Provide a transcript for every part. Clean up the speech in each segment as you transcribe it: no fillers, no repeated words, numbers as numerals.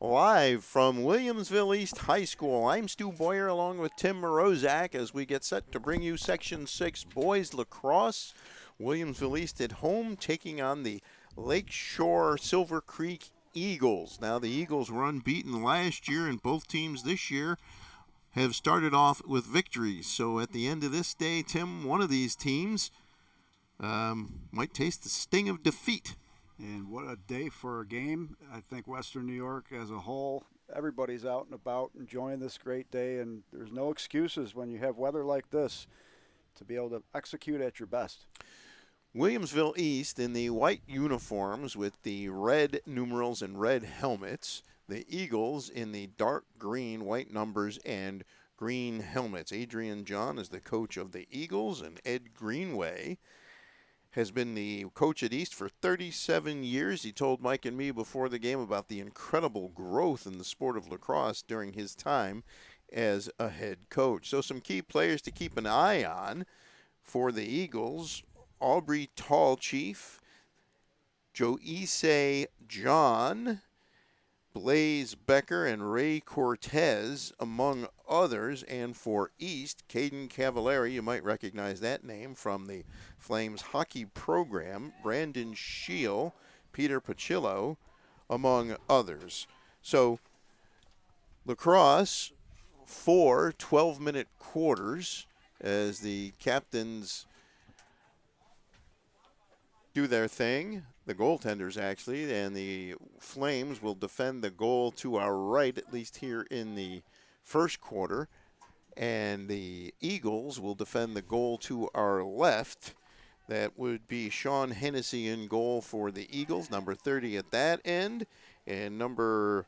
Live from Williamsville East High School, I'm Stu Boyer along with Tim Morozak as we get set to bring you Section 6 Boys Lacrosse. Williamsville East at home taking on the Lakeshore Silver Creek Eagles. Now the Eagles were unbeaten last year, and both teams this year have started off with victories. So at the end of this day, Tim, one of these teams might taste the sting of defeat. And what a day for a game. I think Western New York as a whole, everybody's out and about enjoying this great day, and there's no excuses when you have weather like this to be able to execute at your best. Williamsville East in the white uniforms with the red numerals and red helmets. The Eagles in the dark green, white numbers, and green helmets. Adrian John is the coach of the Eagles, and Ed Greenway has been the coach at East for 37 years. He told Mike and me before the game about the incredible growth in the sport of lacrosse during his time as a head coach. So some key players to keep an eye on for the Eagles: Aubrey Tallchief, Joyce John, Blaze Becker, and Ray Cortez, among others. And for East, Caden Cavallari, you might recognize that name from the Flames hockey program, Brandon Scheel, Peter Pacillo, among others. So lacrosse, 4 12-minute quarters as the captains do their thing. The goaltenders, actually, and the Flames will defend the goal to our right, at least here in the first quarter. And the Eagles will defend the goal to our left. That would be Sean Hennessy in goal for the Eagles, number 30 at that end. And number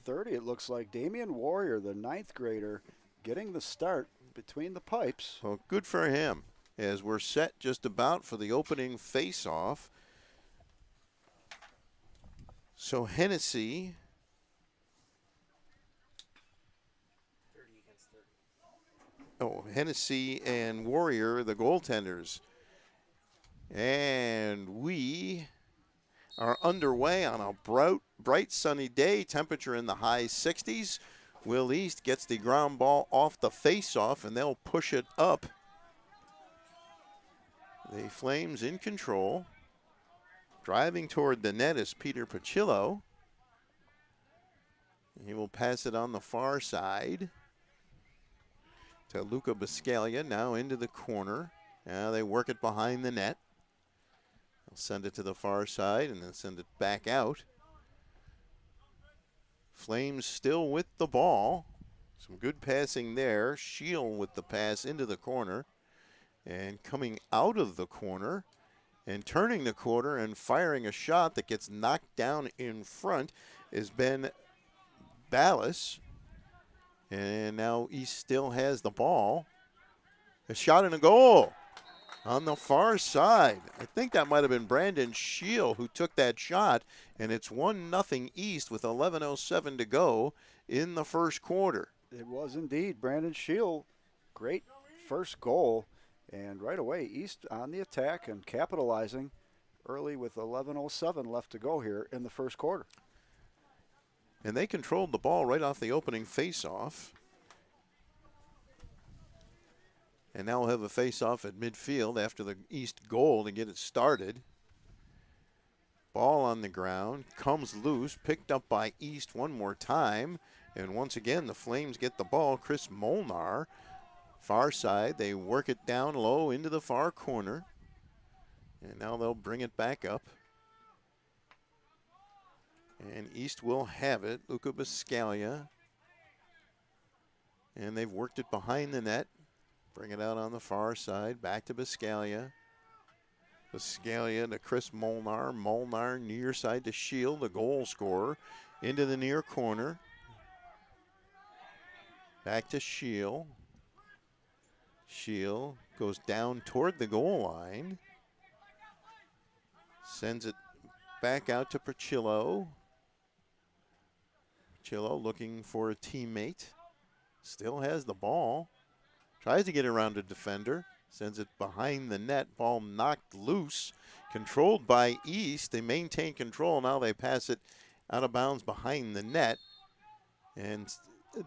30, it looks like Damian Warrior, the 9th grader, getting the start between the pipes. Well, good for him, as we're set just about for the opening face-off. So Hennessy, 30 against 30. Hennessy and Warrior, the goaltenders. And we are underway on a bright sunny day, temperature in the high 60s. Will East gets the ground ball off the face-off, and they'll push it up. The Flames in control. Driving toward the net is Peter Pacillo. He will pass it on the far side to Luca Biscaglia, now into the corner. Now they work it behind the net. They'll send it to the far side and then send it back out. Flames still with the ball. Some good passing there. Scheel with the pass into the corner. And coming out of the corner and turning the corner and firing a shot that gets knocked down in front is Ben Ballas. And now East still has the ball. A shot and a goal on the far side. I think that might have been Brandon Scheel who took that shot, and it's 1-0 East with 11:07 to go in the first quarter. It was indeed Brandon Scheel. Great first goal. And right away, East on the attack and capitalizing early with 11:07 left to go here in the first quarter. And they controlled the ball right off the opening face-off. And now we'll have a face-off at midfield after the East goal to get it started. Ball on the ground, comes loose, picked up by East one more time. And once again, the Flames get the ball. Chris Molnar, far side, they work it down low into the far corner. And now they'll bring it back up. And East will have it. Luca Biscaglia. And they've worked it behind the net. Bring it out on the far side. Back to Biscaglia. Biscaglia to Chris Molnar. Molnar near side to Scheel, the goal scorer. Into the near corner. Back to Scheel. Scheel goes down toward the goal line. Sends it back out to Pacillo. Pacillo looking for a teammate. Still has the ball. Tries to get around a defender. Sends it behind the net. Ball knocked loose. Controlled by East. They maintain control. Now they pass it out of bounds behind the net. And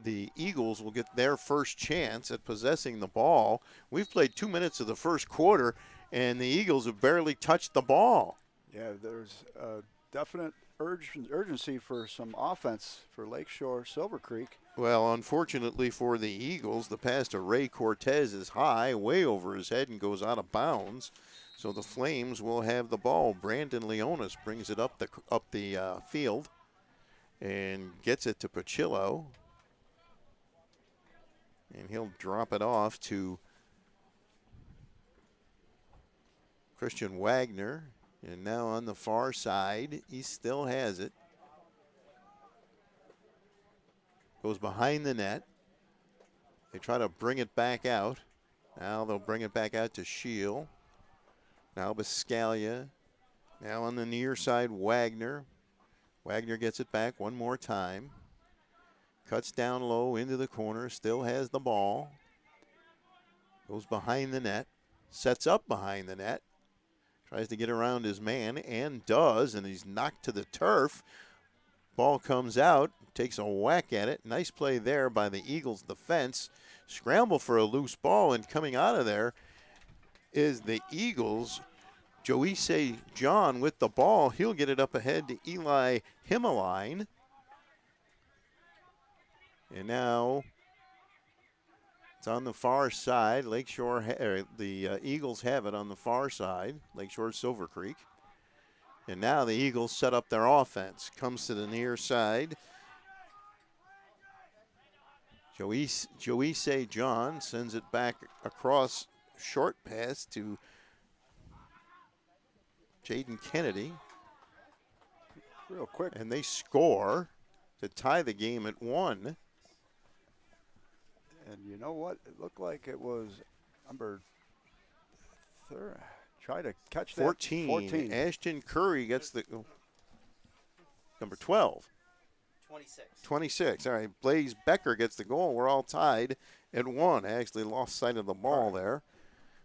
the Eagles will get their first chance at possessing the ball. We've played 2 minutes of the first quarter, and the Eagles have barely touched the ball. Yeah, there's a definite urgency for some offense for Lakeshore Silver Creek. Well, unfortunately for the Eagles, the pass to Ray Cortez is high, way over his head, and goes out of bounds. So the Flames will have the ball. Brandon Leonis brings it up the field and gets it to Pachillo. And he'll drop it off to Christian Wagner. And now on the far side, he still has it. Goes behind the net. They try to bring it back out. Now they'll bring it back out to Shield. Now Biscaglia. Now on the near side, Wagner. Wagner gets it back one more time. Cuts down low into the corner. Still has the ball. Goes behind the net. Sets up behind the net. Tries to get around his man and does, and he's knocked to the turf. Ball comes out, takes a whack at it. Nice play there by the Eagles defense. Scramble for a loose ball, and coming out of there is the Eagles. Joyce John with the ball. He'll get it up ahead to Eli Himmeline. And now it's on the far side. Lakeshore, the Eagles have it on the far side. Lakeshore Silver Creek. And now the Eagles set up their offense. Comes to the near side. Joyce John sends it back across, short pass to Jaden Kennedy. Real quick. And they score to tie the game at 1. And you know what? It looked like it was number third. Try to catch that. 14. Ashton Curry gets the number 12. 26. All right. Blaze Becker gets the goal. We're all tied at 1. I actually lost sight of the ball there,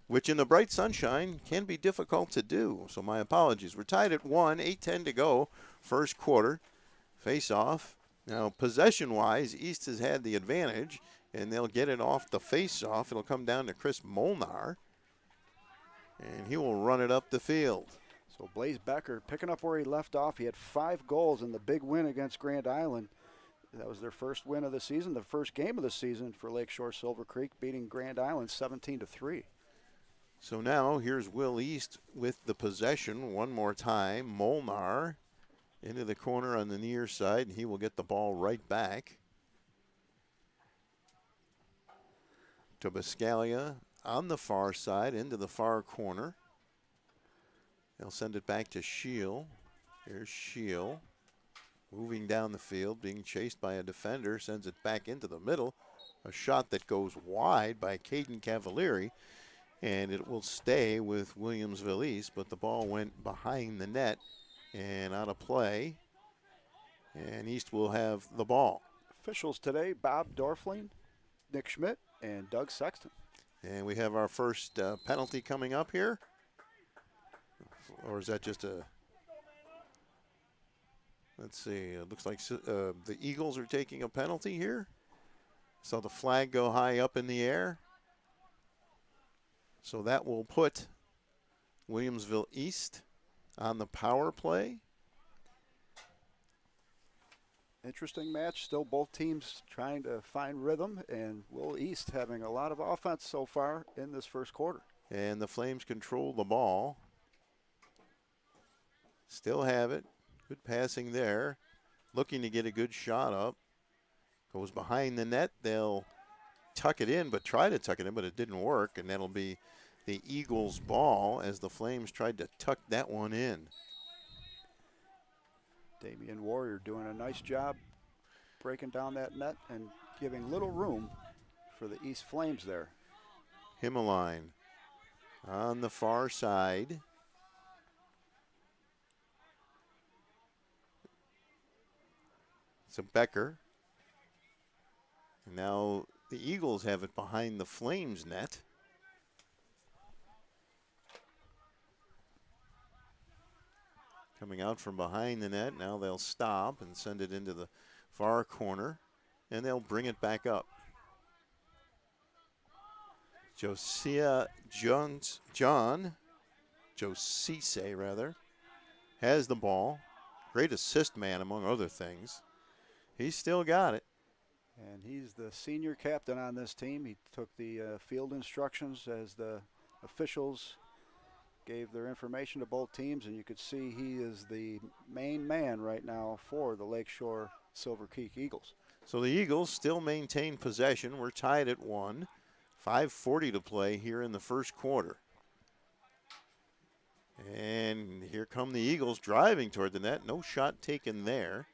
which in the bright sunshine can be difficult to do. So my apologies. We're tied at 1. 8:10 to go. First quarter. Face off. Now possession-wise, East has had the advantage, and they'll get it off the face-off. It'll come down to Chris Molnar, and he will run it up the field. So Blaze Becker picking up where he left off. He had 5 goals in the big win against Grand Island. That was their first win of the season, the first game of the season for Lakeshore Silver Creek, beating Grand Island 17-3. So now here's Will East with the possession one more time. Molnar into the corner on the near side, and he will get the ball right back to Biscaglia on the far side into the far corner. They'll send it back to Shield. Here's Shield moving down the field, being chased by a defender, sends it back into the middle. A shot that goes wide by Caden Cavalieri, and it will stay with Williamsville East, but the ball went behind the net and out of play, and East will have the ball. Officials today, Bob Dorfling, Nick Schmidt, and Doug Sexton. And we have our first penalty coming up here. Or is that just a... Let's see. It looks like the Eagles are taking a penalty here. Saw the flag go high up in the air. So that will put Williamsville East on the power play. Interesting match. Still both teams trying to find rhythm, and Will East having a lot of offense so far in this first quarter. And the Flames control the ball. Still have it. Good passing there. Looking to get a good shot up. Goes behind the net. They'll tuck it in, but try to tuck it in, but it didn't work. And that'll be the Eagles' ball as the Flames tried to tuck that one in. Damian Warrior doing a nice job breaking down that net and giving little room for the East Flames there. Himmeline on the far side. So Becker. And now the Eagles have it behind the Flames net. Coming out from behind the net. Now they'll stop and send it into the far corner, and they'll bring it back up. Josise has the ball. Great assist man, among other things. He's still got it. And he's the senior captain on this team. He took the field instructions as the officials gave their information to both teams, and you could see he is the main man right now for the Lakeshore Silver Creek Eagles. So the Eagles still maintain possession. We're tied at 1. 5:40 to play here in the first quarter. And here come the Eagles driving toward the net. No shot taken there.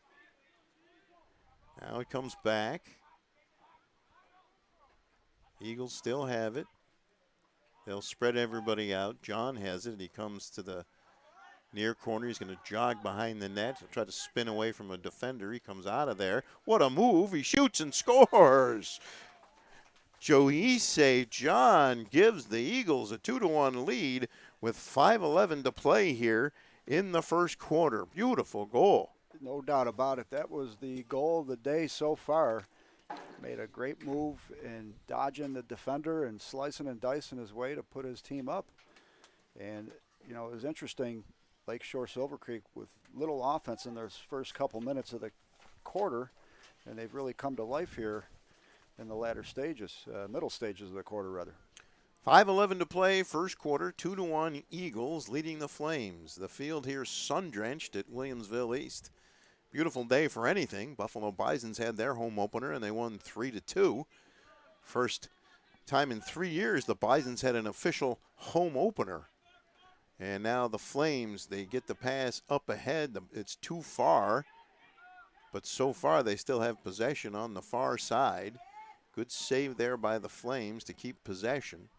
Now it comes back. Eagles still have it. They'll spread everybody out. John has it. He comes to the near corner. He's going to jog behind the net. He'll try to spin away from a defender. He comes out of there. What a move. He shoots and scores. Joise John gives the Eagles a 2-1 lead with 5:11 to play here in the first quarter. Beautiful goal. No doubt about it. That was the goal of the day so far. Made a great move in dodging the defender and slicing and dicing his way to put his team up. And, you know, it was interesting. Lakeshore Silver Creek with little offense in their first couple minutes of the quarter, and they've really come to life here in the latter stages, middle stages of the quarter, rather. 5:11 to play, first quarter, 2-1 Eagles leading the Flames. The field here sun-drenched at Williamsville East. Beautiful day for anything. Buffalo Bisons had their home opener, and they won 3-2. First time in 3 years the Bisons had an official home opener. And now the Flames, they get the pass up ahead. It's too far, but so far they still have possession on the far side. Good save there by the Flames to keep possession.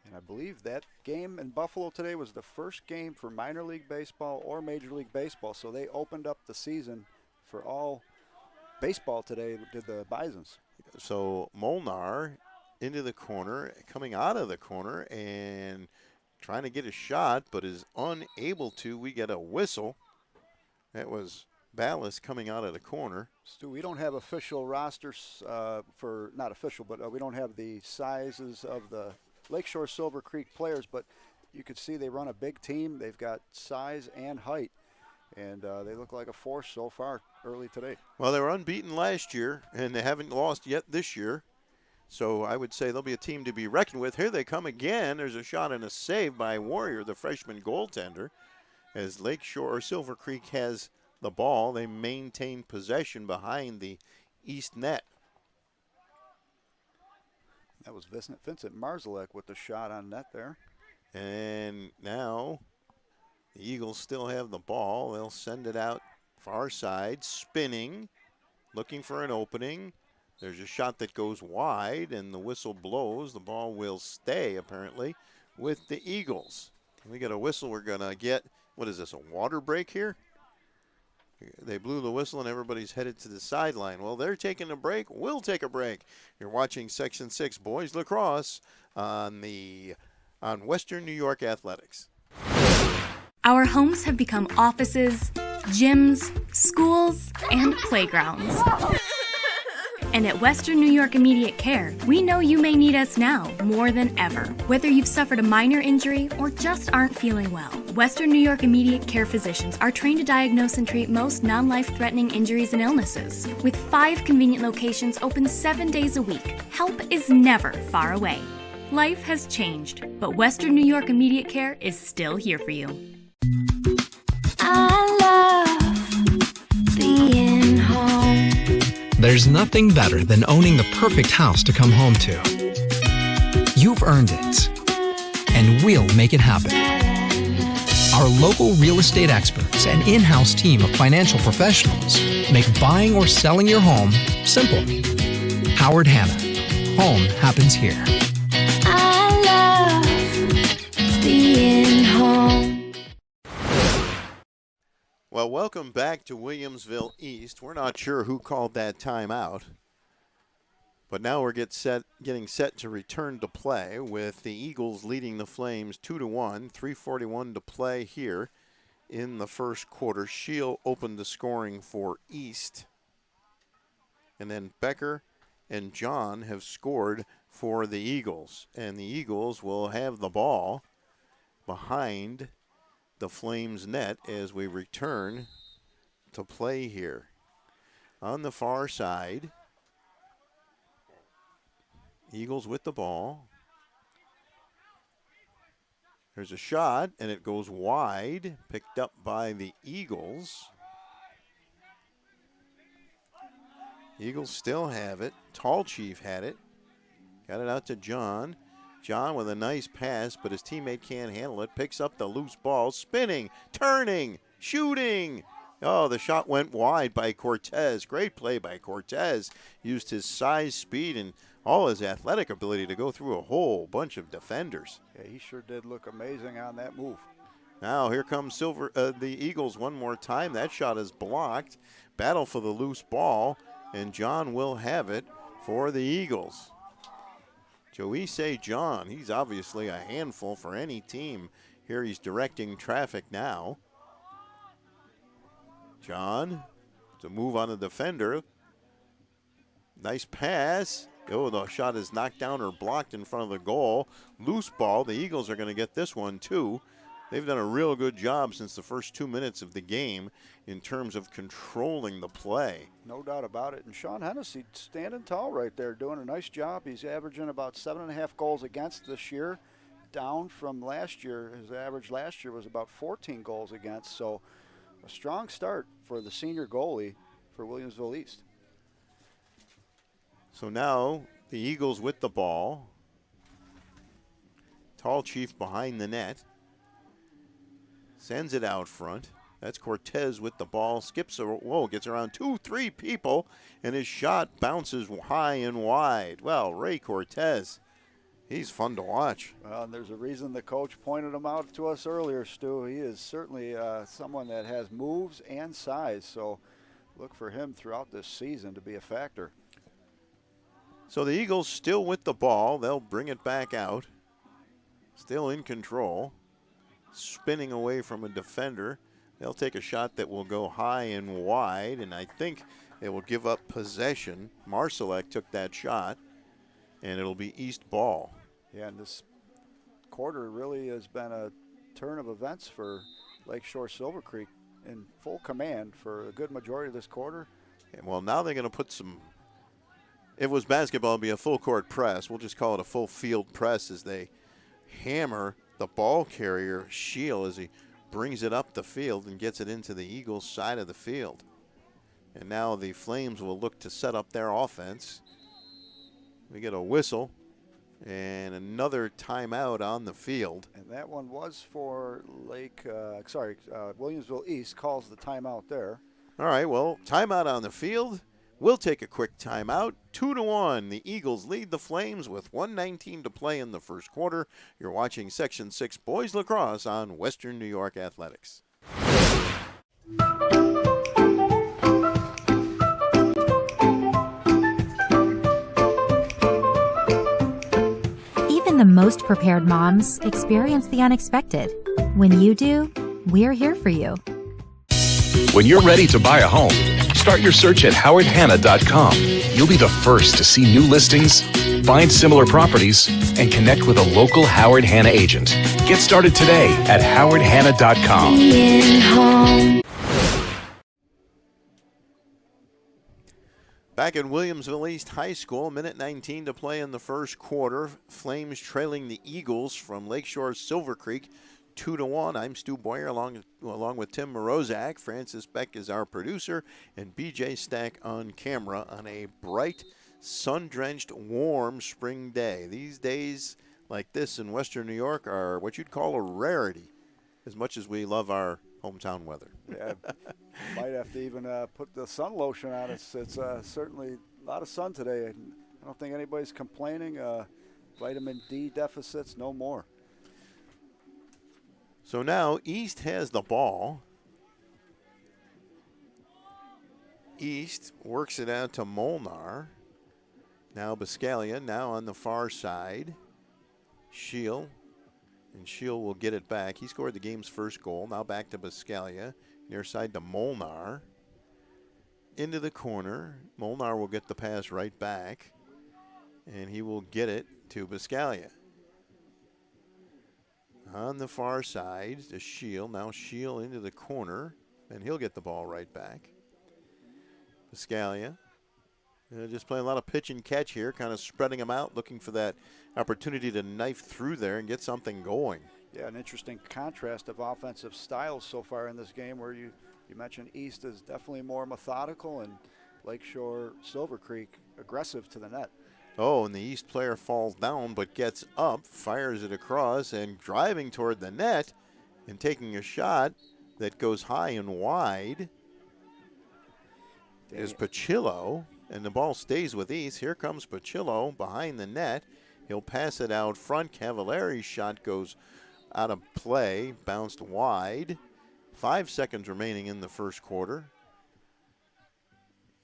And I believe that game in Buffalo today was the first game for minor league baseball or Major League Baseball, so they opened up the season for all baseball today, did the Bisons. So Molnar into the corner, coming out of the corner and trying to get a shot, but is unable to. We get a whistle. That was Ballas coming out of the corner. Stu, we don't have official rosters for, not official, but we don't have the sizes of the Lakeshore Silver Creek players, but you could see they run a big team. They've got size and height, and they look like a force so far early today. Well, they were unbeaten last year, and they haven't lost yet this year. So I would say they'll be a team to be reckoned with. Here they come again. There's a shot and a save by Warrior, the freshman goaltender. As Lakeshore or Silver Creek has the ball, they maintain possession behind the east net. That was Vincent Marzalek with the shot on net there. And now the Eagles still have the ball. They'll send it out far side, spinning, looking for an opening. There's a shot that goes wide, and the whistle blows. The ball will stay, apparently, with the Eagles. We get a whistle. We're going to get, what is this, a water break here? They blew the whistle, and everybody's headed to the sideline. Well, they're taking a break. We'll take a break. You're watching Section 6 Boys Lacrosse on Western New York Athletics. Our homes have become offices, gyms, schools, and playgrounds. And at Western New York Immediate Care, we know you may need us now more than ever. Whether you've suffered a minor injury or just aren't feeling well, Western New York Immediate Care physicians are trained to diagnose and treat most non-life-threatening injuries and illnesses. With 5 convenient locations open 7 days a week, help is never far away. Life has changed, but Western New York Immediate Care is still here for you. I love being home. There's nothing better than owning the perfect house to come home to. You've earned it, and we'll make it happen. Our local real estate experts and in-house team of financial professionals make buying or selling your home simple. Howard Hanna. Home happens here. I love being home. Well, welcome back to Williamsville East. We're not sure who called that timeout, but now we're getting set to return to play with the Eagles leading the Flames 2-1, 3:41 to play here in the first quarter. Shield opened the scoring for East. And then Becker and John have scored for the Eagles. And the Eagles will have the ball behind the Flames net as we return to play here. On the far side, Eagles with the ball. There's a shot, and it goes wide, picked up by the Eagles. Eagles still have it. Tall Chief had it. Got it out to John. John with a nice pass, but his teammate can't handle it. Picks up the loose ball, spinning, turning, shooting. Oh, the shot went wide by Cortez. Great play by Cortez. Used his size, speed, and all his athletic ability to go through a whole bunch of defenders. Yeah, he sure did look amazing on that move. Now here comes the Eagles one more time. That shot is blocked. Battle for the loose ball, and John will have it for the Eagles. Joyce John, he's obviously a handful for any team. Here he's directing traffic now. John, to move on the defender. Nice pass. Oh, the shot is knocked down or blocked in front of the goal. Loose ball. The Eagles are going to get this one too. They've done a real good job since the first 2 minutes of the game in terms of controlling the play. No doubt about it. And Sean Hennessy standing tall right there, doing a nice job. He's averaging about 7.5 goals against this year, down from last year. His average last year was about 14 goals against. So a strong start for the senior goalie for Williamsville East. So now the Eagles with the ball. Tall Chief behind the net. Sends it out front. That's Cortez with the ball. Skips, gets around 2-3 people, and his shot bounces high and wide. Well, Ray Cortez, he's fun to watch. Well, and there's a reason the coach pointed him out to us earlier, Stu. He is certainly someone that has moves and size, so look for him throughout this season to be a factor. So the Eagles still with the ball. They'll bring it back out. Still in control. Spinning away from a defender. They'll take a shot that will go high and wide, and I think they will give up possession. Marsalek took that shot, and it'll be East ball. Yeah, and this quarter really has been a turn of events for Lakeshore Silver Creek in full command for a good majority of this quarter. And well, now they're going to put some, if it was basketball, it'd be a full court press. We'll just call it a full field press as they hammer the ball carrier, Shield, as he brings it up the field and gets it into the Eagles' side of the field. And now the Flames will look to set up their offense. We get a whistle and another timeout on the field. And that one was for Williamsville East calls the timeout there. All right, well, timeout on the field. We'll take a quick timeout. 2-1. The Eagles lead the Flames with 1:19 to play in the first quarter. You're watching Section 6 Boys Lacrosse on Western New York Athletics. Even the most prepared moms experience the unexpected. When you do, we're here for you. When you're ready to buy a home, start your search at howardhanna.com. You'll be the first to see new listings, find similar properties, and connect with a local Howard Hanna agent. Get started today at howardhanna.com. Being home. Back at Williamsville East High School, minute 19 to play in the first quarter. Flames trailing the Eagles from Lakeshore Silver Creek 2-1. I'm Stu Boyer along with Tim Morozak. Francis Beck is our producer, and BJ Stack on camera on a bright, sun-drenched, warm spring day. These days like this in Western New York are what you'd call a rarity, as much as we love our hometown weather. Yeah, might have to even put the sun lotion on. It's certainly a lot of sun today. I don't think anybody's complaining. Vitamin D deficits, no more. So now East has the ball. East works it out to Molnar. Now Biscaglia, now on the far side. Shield And Shield will get it back. He scored the game's first goal. Now back to Biscaglia. Near side to Molnar. Into the corner. Molnar will get the pass right back. And he will get it to Biscaglia. On the far side to Shield. Now Shield into the corner. And he'll get the ball right back. Biscaglia. Just playing a lot of pitch and catch here. Kind of spreading them out. Looking for that opportunity to knife through there and get something going. Yeah, an interesting contrast of offensive styles so far in this game, where you mentioned East is definitely more methodical and Lakeshore Silver Creek aggressive to the net. Oh, and the East player falls down but gets up, fires it across, and driving toward the net and taking a shot that goes high and wide is Pachillo, and the ball stays with East. Here comes Pachillo behind the net. He'll pass it out front. Cavallari's shot goes out of play, bounced wide. 5 seconds remaining in the first quarter.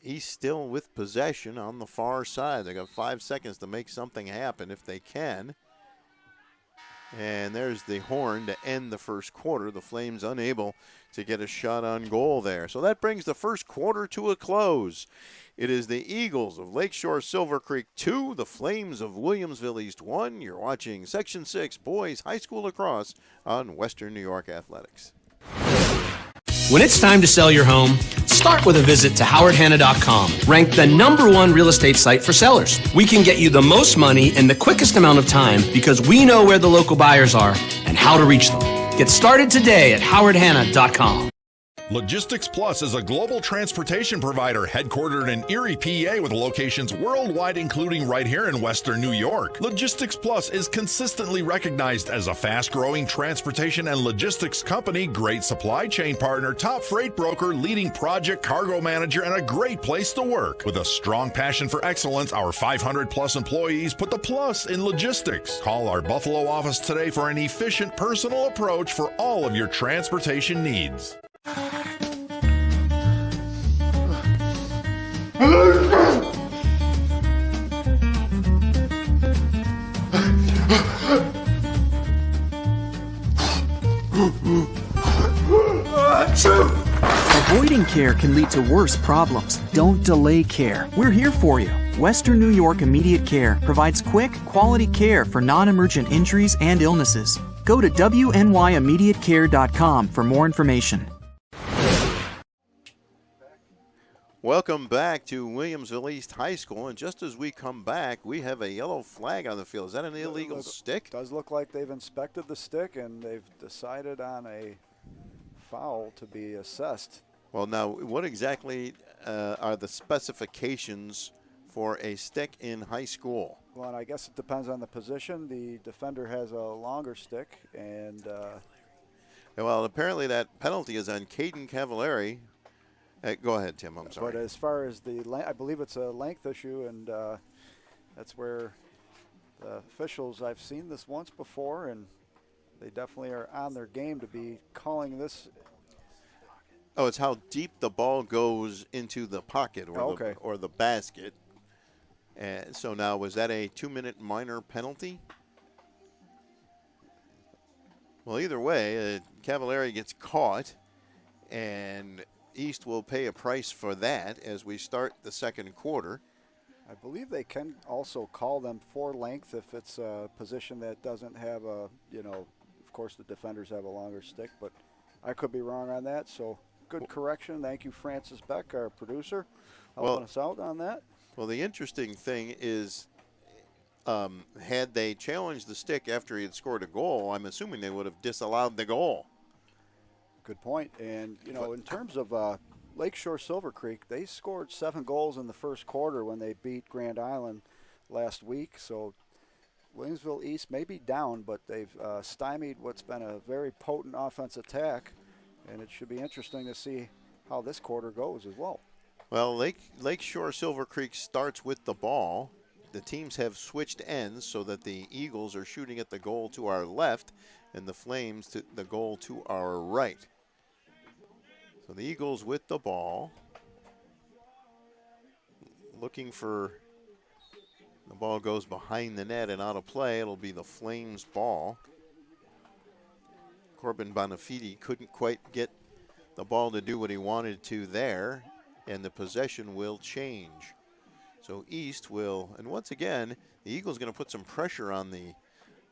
East still with possession on the far side. They got 5 seconds to make something happen if they can. And there's the horn to end the first quarter. The Flames unable to get a shot on goal there. So that brings the first quarter to a close. It is the Eagles of Lakeshore Silver Creek 2, the Flames of Williamsville East 1. You're watching Section 6 Boys High School Lacrosse on Western New York Athletics. When it's time to sell your home, start with a visit to howardhanna.com, ranked the #1 real estate site for sellers. We can get you the most money in the quickest amount of time because we know where the local buyers are and how to reach them. Get started today at howardhanna.com. Logistics Plus is a global transportation provider headquartered in Erie, PA, with locations worldwide, including right here in Western New York. Logistics Plus is consistently recognized as a fast-growing transportation and logistics company, great supply chain partner, top freight broker, leading project cargo manager, and a great place to work. With a strong passion for excellence, our 500-plus employees put the plus in logistics. Call our Buffalo office today for an efficient, personal approach for all of your transportation needs. Avoiding care can lead to worse problems. Don't delay care. We're here for you. Western New York Immediate Care provides quick, quality care for non-emergent injuries and illnesses. Go to WNYImmediatecare.com for more information. Welcome back to Williamsville East High School, and just as we come back, we have a yellow flag on the field. Is that an illegal stick? Does look like they've inspected the stick and they've decided on a foul to be assessed. Well, now, what exactly are the specifications for a stick in high school? Well, and I guess it depends on the position. The defender has a longer stick, and well, apparently that penalty is on Caden Cavallari. Go ahead, Tim. I'm sorry. But as far as I believe it's a length issue, and that's where the officials, I've seen this once before, and they definitely are on their game to be calling this. Oh, it's how deep the ball goes into the pocket or the basket. And so now, was that a 2-minute minor penalty? Well, either way, Cavallari gets caught, and East will pay a price for that as we start the second quarter. I believe they can also call them for length if it's a position that doesn't have a, of course the defenders have a longer stick, but I could be wrong on that. So good correction. Thank you, Francis Beck, our producer, helping us out on that. Well, the interesting thing is, had they challenged the stick after he had scored a goal, I'm assuming they would have disallowed the goal. Good point. And, in terms of Lakeshore Silver Creek, they scored 7 goals in the first quarter when they beat Grand Island last week. So Williamsville East may be down, but they've stymied what's been a very potent offense attack. And it should be interesting to see how this quarter goes as well. Well, Lakeshore Silver Creek starts with the ball. The teams have switched ends so that the Eagles are shooting at the goal to our left and the Flames to the goal to our right. So the Eagles with the ball, looking for, the ball goes behind the net and out of play. It'll be the Flames ball. Corbin Bonafide couldn't quite get the ball to do what he wanted to there, and the possession will change. So East will, and once again, the Eagles going to put some pressure on the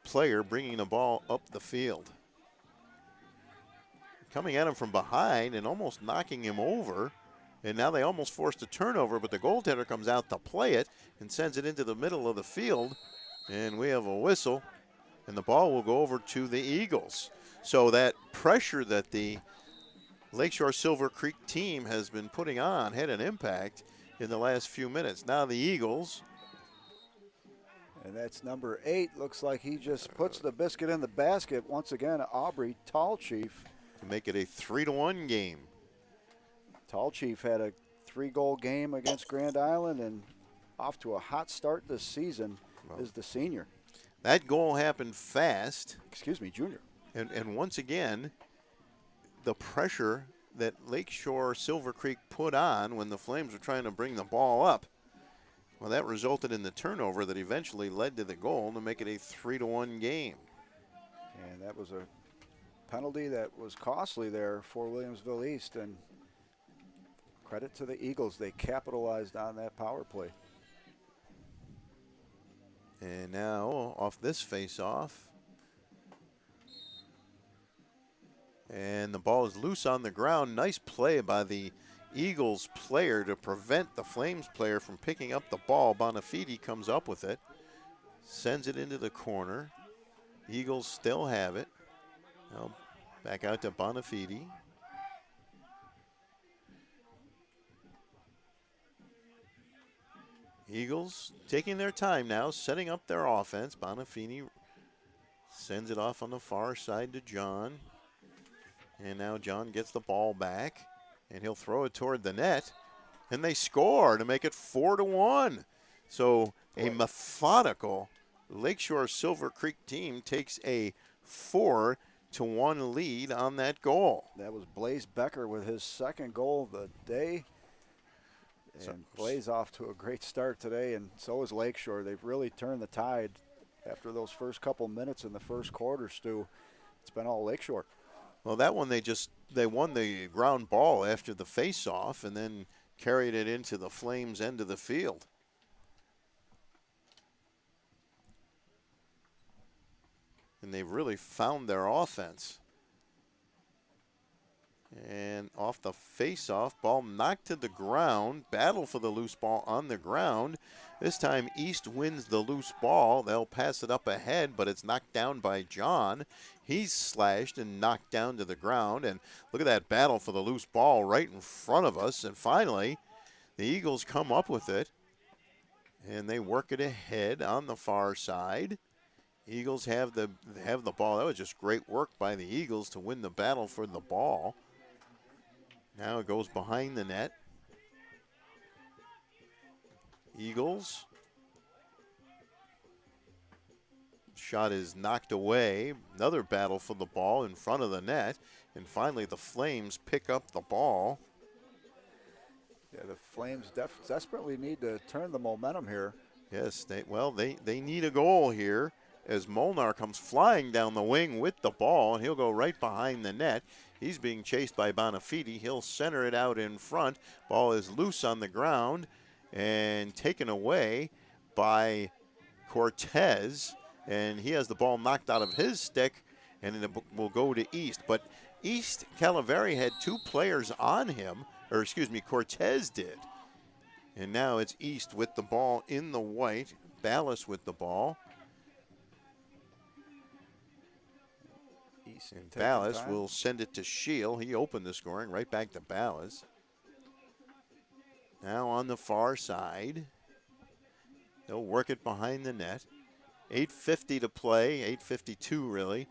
player bringing the ball up the field. Coming at him from behind and almost knocking him over. And now they almost forced a turnover, but the goaltender comes out to play it and sends it into the middle of the field. And we have a whistle, and the ball will go over to the Eagles. So that pressure that the Lakeshore Silver Creek team has been putting on had an impact in the last few minutes. Now the Eagles. And that's number 8. Looks like he just puts the biscuit in the basket. Once again, Aubrey Tallchief. To make it a 3-1 game. Tallchief had a 3-goal game against Grand Island and off to a hot start this season is the senior. That goal happened fast. Excuse me, junior. And once again, the pressure that Lakeshore Silver Creek put on when the Flames were trying to bring the ball up, well, that resulted in the turnover that eventually led to the goal to make it a 3-1 game. And that was a penalty that was costly there for Williamsville East, and credit to the Eagles. They capitalized on that power play. And now off this face-off. And the ball is loose on the ground. Nice play by the Eagles player to prevent the Flames player from picking up the ball. Bonafide comes up with it, sends it into the corner. Eagles still have it. Now back out to Bonafide. Eagles taking their time now, setting up their offense. Bonafide sends it off on the far side to John. And now John gets the ball back, and he'll throw it toward the net. And they score to make it 4-1. So a methodical Lakeshore Silver Creek team takes a 4-1 lead on that goal. That was Blaze Becker with his second goal of the day. And Blaze off to a great start today, and so is Lakeshore. They've really turned the tide after those first couple minutes in the first quarter, Stu. It's been all Lakeshore. Well, that one they won the ground ball after the face-off and then carried it into the Flames' end of the field. And they've really found their offense. And off the face-off, ball knocked to the ground. Battle for the loose ball on the ground. This time East wins the loose ball. They'll pass it up ahead, but it's knocked down by John. He's slashed and knocked down to the ground. And look at that battle for the loose ball right in front of us. And finally, the Eagles come up with it. And they work it ahead on the far side. Eagles have the ball. That was just great work by the Eagles to win the battle for the ball. Now it goes behind the net. Eagles. Shot is knocked away. Another battle for the ball in front of the net. And finally the Flames pick up the ball. Yeah, the Flames desperately need to turn the momentum here. Yes, they need a goal here as Molnar comes flying down the wing with the ball, and he'll go right behind the net. He's being chased by Bonafide. He'll center it out in front. Ball is loose on the ground and taken away by Cortez, and he has the ball knocked out of his stick, and it will go to East. But East Calaveri had two players on him, or excuse me, Cortez did. And now it's East with the ball in the white, Ballas with the ball. And Ballas will send it to Shield. He opened the scoring right back to Ballas. Now on the far side. They'll work it behind the net. 8:50 to play, 8:52 really,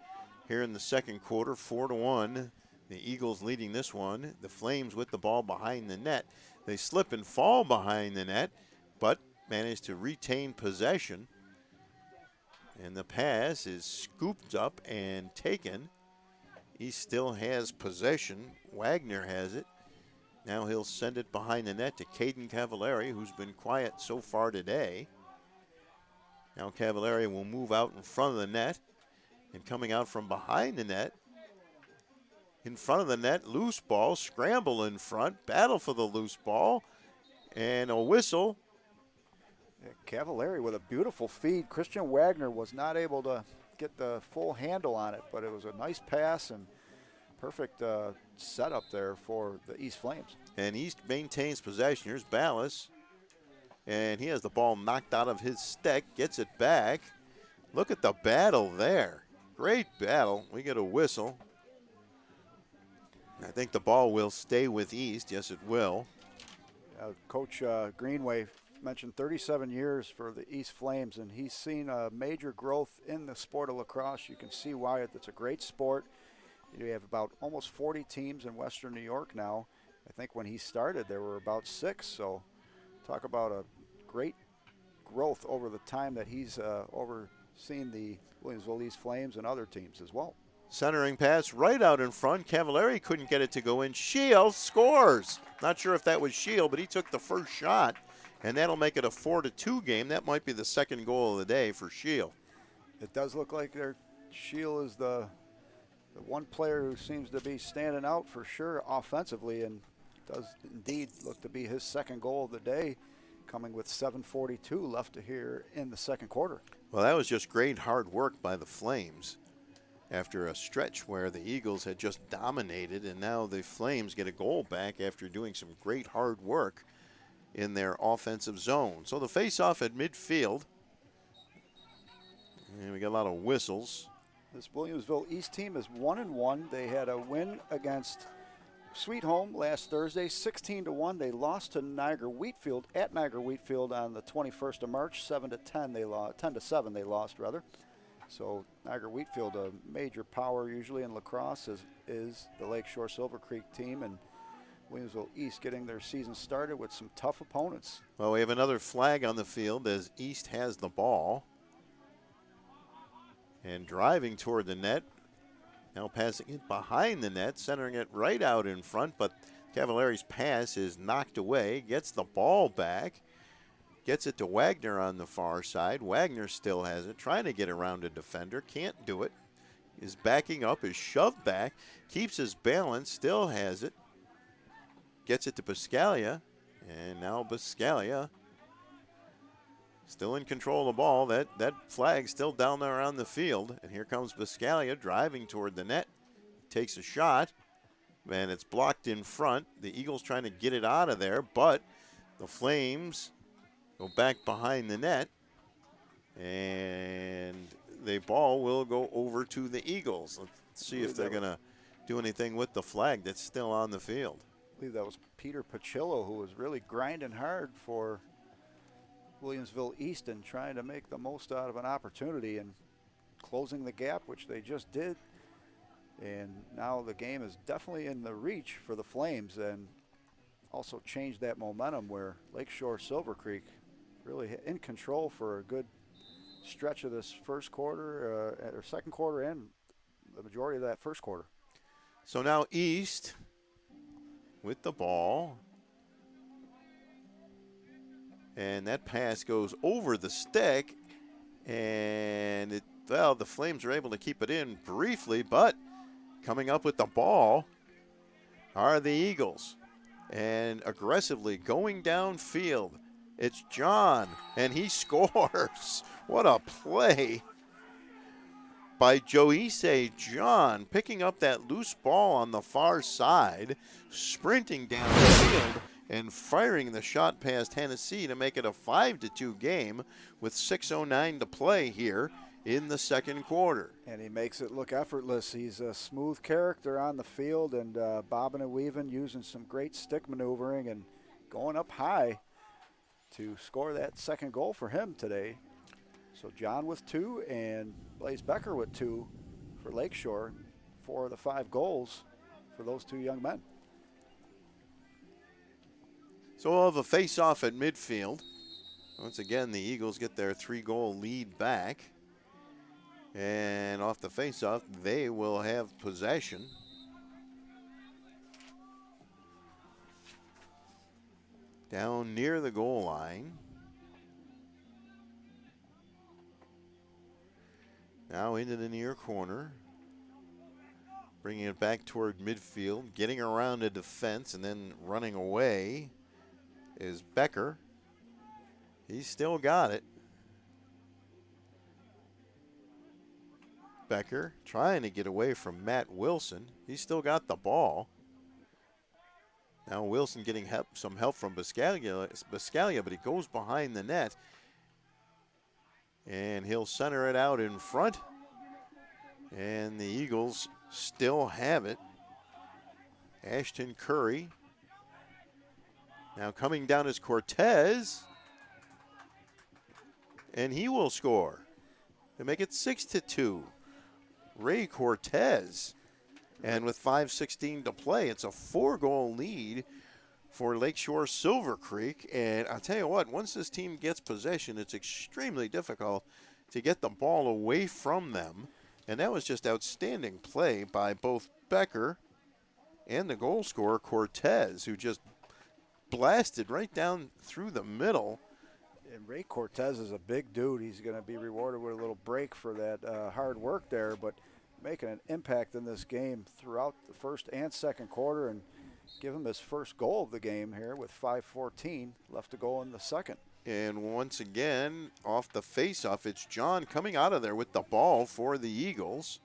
here in the second quarter, 4-1. The Eagles leading this one. The Flames with the ball behind the net. They slip and fall behind the net, but manage to retain possession. And the pass is scooped up and taken. He still has possession. Wagner has it. Now he'll send it behind the net to Caden Cavallari, who's been quiet so far today. Now Cavallari will move out in front of the net. And coming out from behind the net in front of the net. Loose ball, scramble in front, battle for the loose ball, and a whistle. Cavallari with a beautiful feed. Christian Wagner was not able to get the full handle on it, but it was a nice pass and perfect setup there for the East Flames. And East maintains possession. Here's Ballas, and he has the ball knocked out of his stick, gets it back. Look at the battle there. Great battle. We get a whistle. I think the ball will stay with East. Yes, it will. Coach Greenway mentioned 37 years for the East Flames, and he's seen a major growth in the sport of lacrosse. You can see why it's a great sport. You have about almost 40 teams in Western New York now. I think when he started, there were about 6. So talk about a great growth over the time that he's overseen the Williamsville East Flames and other teams as well. Centering pass right out in front. Cavallari couldn't get it to go in. Shield scores. Not sure if that was Shield, but he took the first shot, and that'll make it a 4-2 game. That might be the second goal of the day for Shield. It does look like Shield is the one player who seems to be standing out for sure offensively, and does indeed look to be his second goal of the day, coming with 7:42 left to here in the second quarter. Well, that was just great hard work by the Flames after a stretch where the Eagles had just dominated, and now the Flames get a goal back after doing some great hard work in their offensive zone. So the face-off at midfield, and we got a lot of whistles. This Williamsville East team is 1-1. They had a win against Sweet Home last Thursday, 16-1. They lost to Niagara Wheatfield at Niagara Wheatfield on the 21st of March, 7-10. They lost, 10-7. They lost rather. So Niagara Wheatfield, a major power usually in lacrosse, is the Lakeshore Silver Creek team, and Williamsville East getting their season started with some tough opponents. Well, we have another flag on the field as East has the ball. And driving toward the net, now passing it behind the net, centering it right out in front, but Cavallari's pass is knocked away, gets the ball back, gets it to Wagner on the far side. Wagner still has it, trying to get around a defender, can't do it, is backing up, is shoved back, keeps his balance, still has it, gets it to Biscaglia, and now Biscaglia still in control of the ball. That flag's still down there on the field. And here comes Biscaglia driving toward the net. Takes a shot, and it's blocked in front. The Eagles trying to get it out of there, but the Flames go back behind the net. And the ball will go over to the Eagles. Let's see if they're going to do anything with the flag that's still on the field. I believe that was Peter Pacillo, who was really grinding hard for Williamsville East and trying to make the most out of an opportunity and closing the gap, which they just did. And now the game is definitely in the reach for the Flames, and also changed that momentum where Lakeshore Silver Creek really in control for a good stretch of this first quarter, or second quarter, and the majority of that first quarter. So now East with the ball. And that pass goes over the stick, and the Flames are able to keep it in briefly, but coming up with the ball are the Eagles. And aggressively going downfield, it's John, and he scores. What a play by Joyce John, picking up that loose ball on the far side, sprinting down the field, and firing the shot past Hennessy to make it a 5-2 game with 6:09 to play here in the second quarter. And he makes it look effortless. He's a smooth character on the field, and bobbing and weaving, using some great stick maneuvering and going up high to score that second goal for him today. So John with 2 and Blaze Becker with 2 for Lakeshore. 4 of the 5 goals for those 2 young men. So we'll have a face-off at midfield. Once again, the Eagles get their 3-goal lead back. And off the face-off, they will have possession. Down near the goal line. Now into the near corner. bringing it back toward midfield, getting around a defense, and then running away is Becker. He's still got it. Becker trying to get away from Matt Wilson. He's still got the ball. Now Wilson getting some help from Biscaglia, but he goes behind the net. And he'll center it out in front. And the Eagles still have it. Ashton Curry. Now coming down is Cortez. And he will score to make it 6-2. Ray Cortez. And with 5:16 to play, it's a 4-goal lead for Lakeshore Silver Creek. And I'll tell you what, once this team gets possession, it's extremely difficult to get the ball away from them. And that was just outstanding play by both Becker and the goal scorer, Cortez, who just blasted right down through the middle. And Ray Cortez is a big dude. He's going to be rewarded with a little break for that hard work there, but making an impact in this game throughout the first and second quarter, and give him his first goal of the game here with 5:14 left to go in the second. And once again, off the face-off, it's John coming out of there with the ball for the Eagles.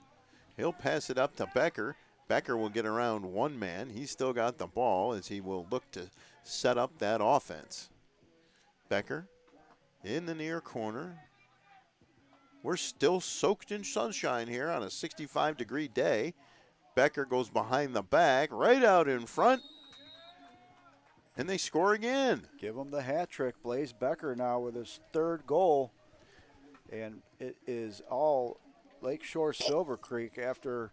He'll pass it up to Becker. Becker will get around one man. He's still got the ball as he will look to set up that offense. Becker in the near corner. We're still soaked in sunshine here on a 65-degree day. Becker goes behind the back, right out in front, and they score again. Give him the hat trick. Blaze Becker now with his third goal, and it is all Lakeshore Silver Creek after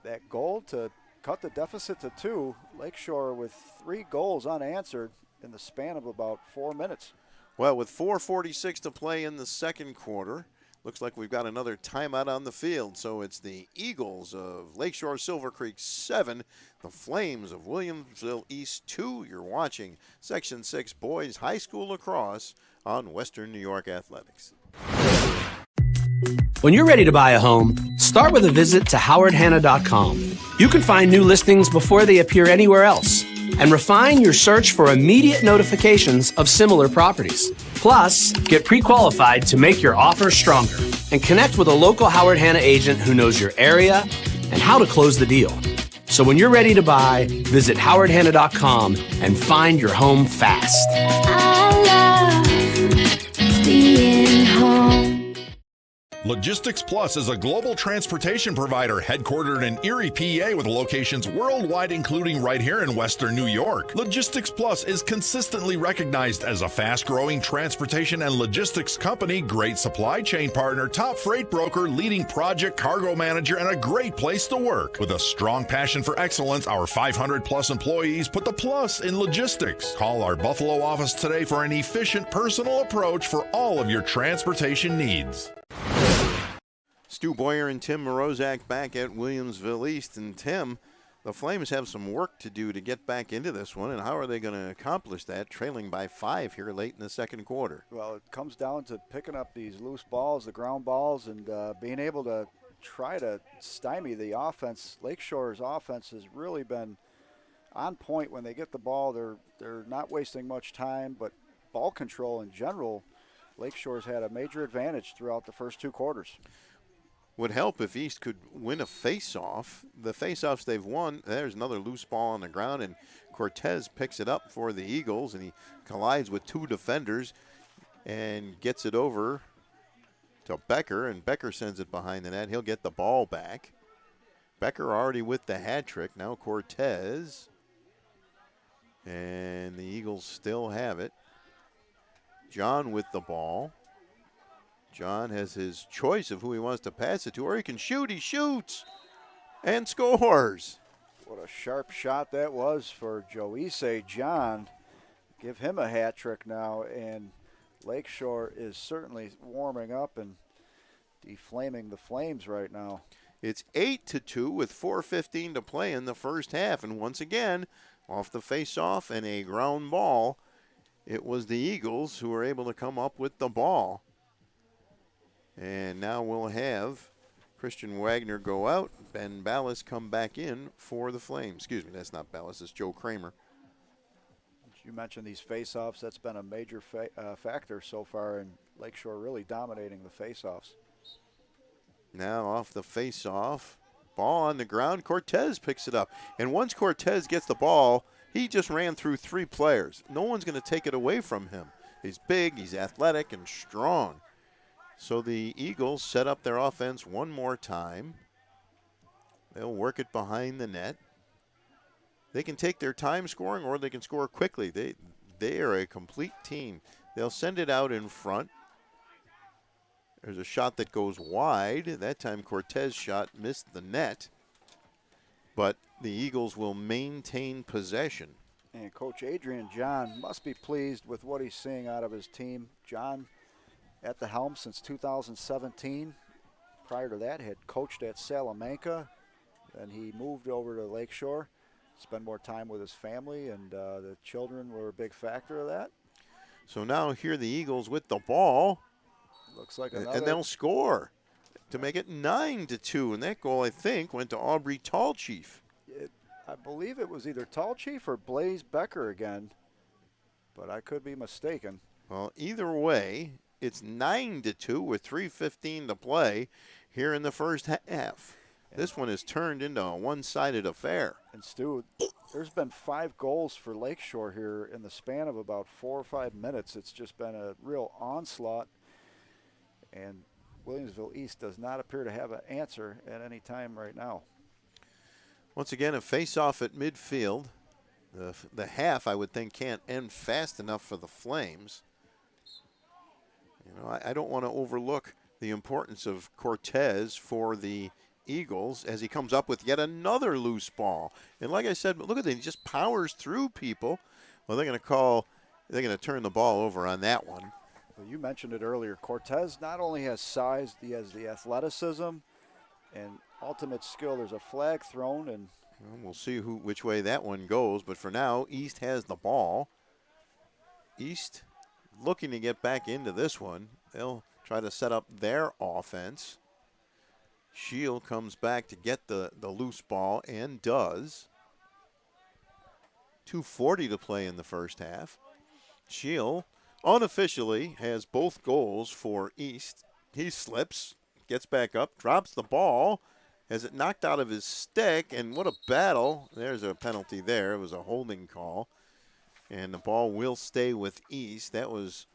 that goal to cut the deficit to 2. Lakeshore with 3 goals unanswered in the span of about 4 minutes. Well, with 4:46 to play in the second quarter, looks like we've got another timeout on the field. So it's the Eagles of Lakeshore Silver Creek 7, the Flames of Williamsville East 2. You're watching Section 6 Boys High School Lacrosse on Western New York Athletics. When you're ready to buy a home, start with a visit to howardhanna.com. You can find new listings before they appear anywhere else and refine your search for immediate notifications of similar properties. Plus, get pre-qualified to make your offer stronger and connect with a local Howard Hanna agent who knows your area and how to close the deal. So when you're ready to buy, visit howardhanna.com and find your home fast. I love being home. Logistics Plus is a global transportation provider headquartered in Erie, PA with locations worldwide, including right here in Western New York. Logistics Plus is consistently recognized as a fast-growing transportation and logistics company, great supply chain partner, top freight broker, leading project cargo manager, and a great place to work. With a strong passion for excellence, our 500-plus employees put the plus in logistics. Call our Buffalo office today for an efficient, personal approach for all of your transportation needs. Stu Boyer and Tim Morozak back at Williamsville East. And Tim, the Flames have some work to do to get back into this one. And how are they going to accomplish that, trailing by 5 here late in the second quarter? Well, it comes down to picking up these loose balls, the ground balls, and being able to try to stymie the offense. Lakeshore's offense has really been on point when they get the ball. They're not wasting much time, but ball control in general, Lakeshore's had a major advantage throughout the first 2 quarters. Would help if East could win a face-off. The face-offs they've won, there's another loose ball on the ground, and Cortez picks it up for the Eagles, and he collides with 2 defenders and gets it over to Becker, and Becker sends it behind the net. He'll get the ball back. Becker already with the hat trick. Now Cortez, and the Eagles still have it. John with the ball. John has his choice of who he wants to pass it to, or he can shoot. He shoots and scores. What a sharp shot that was for Joyce John. Give him a hat trick now, and Lakeshore is certainly warming up and deflaming the Flames right now. It's 8-2 with 4:15 to play in the first half, and once again, off the face-off and a ground ball, it was the Eagles who were able to come up with the ball. And now we'll have Christian Wagner go out. Ben Ballas come back in for the Flames. Excuse me, that's not Ballas, it's Joe Kramer. You mentioned these face-offs. That's been a major factor so far in Lakeshore, really dominating the face-offs. Now off the face-off. Ball on the ground. Cortez picks it up. And once Cortez gets the ball, he just ran through 3 players. No one's going to take it away from him. He's big, he's athletic, and strong. So the Eagles set up their offense one more time. They'll work it behind the net. They can take their time scoring or they can score quickly. They are a complete team. They'll send it out in front. There's a shot that goes wide. That time Cortez shot missed the net. But the Eagles will maintain possession. And Coach Adrian John must be pleased with what he's seeing out of his team. John at the helm since 2017. Prior to that, had coached at Salamanca. Then he moved over to Lakeshore. Spend more time with his family, and the children were a big factor of that. So now here the Eagles with the ball. Looks like another. And they'll score to make it 9-2. And that goal, I think, went to Aubrey Tallchief. I believe it was either Tallchief or Blaze Becker again, but I could be mistaken. Well, either way, it's 9-2 with 3:15 to play here in the first half. This one is turned into a one-sided affair. And Stu, there's been 5 goals for Lakeshore here in the span of about 4 or 5 minutes. It's just been a real onslaught. And Williamsville East does not appear to have an answer at any time right now. Once again, a face-off at midfield. The half, I would think, can't end fast enough for the Flames. You know, I don't want to overlook the importance of Cortez for the Eagles as he comes up with yet another loose ball. And like I said, look at that, he just powers through people. Well, they're going to turn the ball over on that one. Well, you mentioned it earlier. Cortez not only has size, he has the athleticism and ultimate skill. There's a flag thrown, and well, we'll see which way that one goes. But for now, East has the ball. East looking to get back into this one. They'll try to set up their offense. Shield comes back to get the loose ball and does. 2:40 to play in the first half. Shield unofficially has both goals for East. He slips, gets back up, drops the ball, has it knocked out of his stick, and what a battle. There's a penalty there. It was a holding call. And the ball will stay with East. That was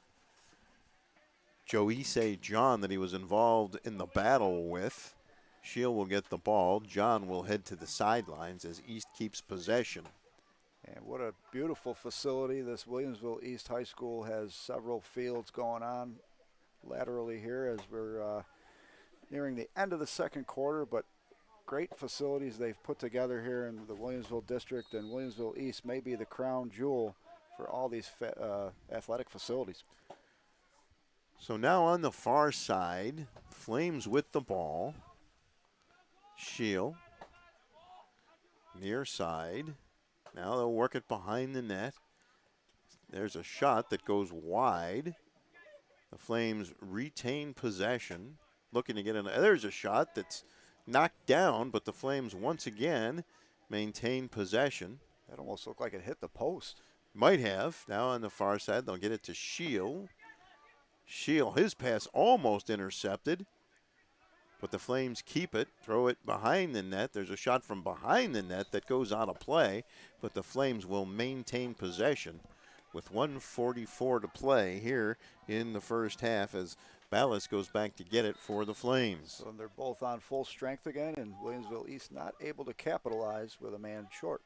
Joyce John that he was involved in the battle with. Shield will get the ball. John will head to the sidelines as East keeps possession. And what a beautiful facility. This Williamsville East High School has several fields going on laterally here as we're nearing the end of the second quarter, but great facilities they've put together here in the Williamsville district, and Williamsville East may be the crown jewel for all these athletic facilities. So now on the far side, Flames with the ball. Shield, near side. Now they'll work it behind the net. There's a shot that goes wide. The Flames retain possession, looking to get in. There's a shot that's knocked down, but the Flames once again maintain possession. That almost looked like it hit the post. Might have. Now on the far side, they'll get it to Shield. Shield, his pass almost intercepted. But the Flames keep it, throw it behind the net. There's a shot from behind the net that goes out of play, but the Flames will maintain possession with 1:44 to play here in the first half as Ballas goes back to get it for the Flames. So they're both on full strength again, and Williamsville East not able to capitalize with a man short.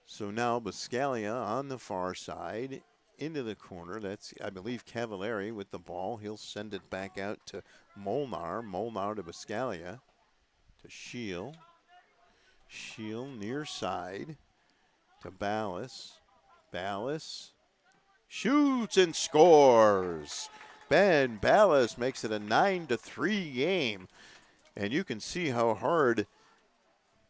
So now Biscaglia on the far side into the corner. That's, I believe, Cavallari with the ball. He'll send it back out to Molnar. Molnar to Biscaglia. To Shield. Shield near side to Ballas. Ballas shoots and scores. Ben Ballas makes it a 9-3 game. And you can see how hard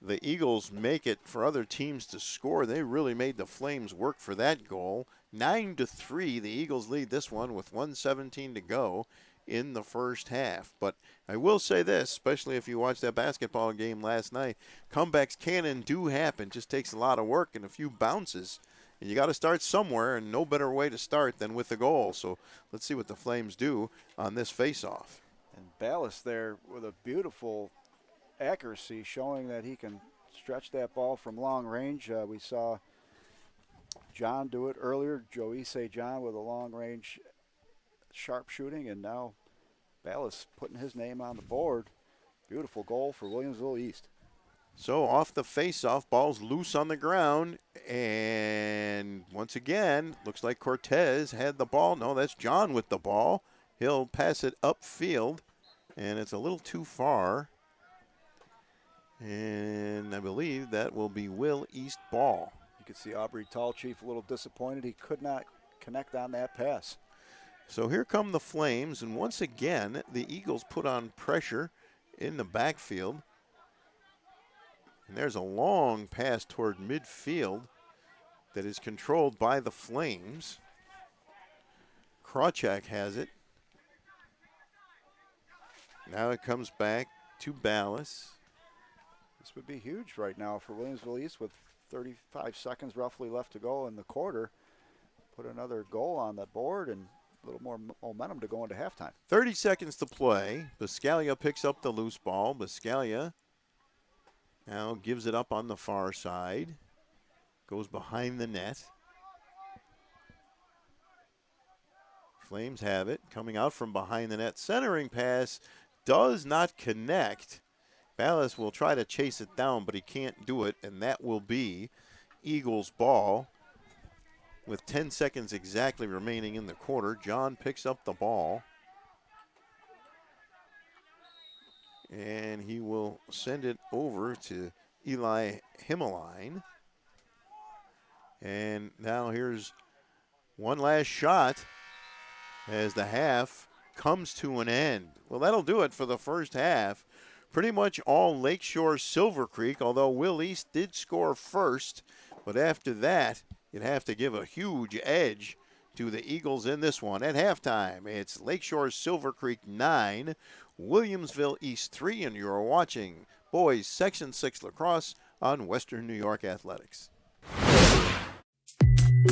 the Eagles make it for other teams to score. They really made the Flames work for that goal. 9-3, the Eagles lead this one with 1:17 to go in the first half. But I will say this, especially if you watched that basketball game last night, comebacks can and do happen. Just takes a lot of work and a few bounces. And you got to start somewhere, and no better way to start than with the goal. So let's see what the Flames do on this face-off. And Ballas there with a beautiful accuracy, showing that he can stretch that ball from long range. We saw John do it earlier, Joyce John with a long-range sharp shooting, and now Ballas putting his name on the board. Beautiful goal for Williamsville East. So off the face-off, ball's loose on the ground, and once again, looks like Cortez had the ball. No, that's John with the ball. He'll pass it upfield, and it's a little too far. And I believe that will be Will East ball. You could see Aubrey Tallchief a little disappointed. He could not connect on that pass. So here come the Flames, and once again, the Eagles put on pressure in the backfield. And there's a long pass toward midfield that is controlled by the Flames. Krawchak has it. Now it comes back to Ballas. This would be huge right now for Williamsville East with 35 seconds roughly left to go in the quarter. Put another goal on the board and a little more momentum to go into halftime. 30 seconds to play. Biscaglia picks up the loose ball. Biscaglia now gives it up on the far side. Goes behind the net. Flames have it. Coming out from behind the net. Centering pass does not connect. Ballas will try to chase it down, but he can't do it, and that will be Eagles ball. With 10 seconds exactly remaining in the quarter, John picks up the ball. And he will send it over to Eli Himmeline. And now here's one last shot as the half comes to an end. Well, that'll do it for the first half. Pretty much all Lakeshore Silver Creek, although Will East did score first. But after that, you'd have to give a huge edge to the Eagles in this one. At halftime, it's Lakeshore Silver Creek 9, Williamsville East 3, and you're watching boys Section 6 lacrosse on Western New York Athletics.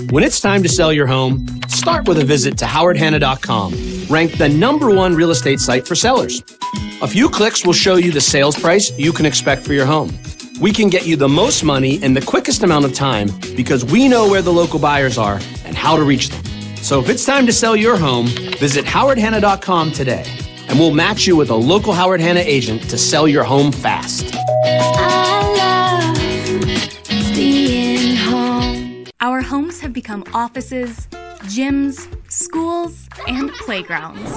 When it's time to sell your home, start with a visit to howardhanna.com, ranked the #1 real estate site for sellers. A few clicks will show you the sales price you can expect for your home. We can get you the most money in the quickest amount of time because we know where the local buyers are and how to reach them. So if it's time to sell your home, visit howardhanna.com today, and we'll match you with a local Howard Hanna agent to sell your home fast. I love being home. Our homes have become offices, gyms, schools, and playgrounds.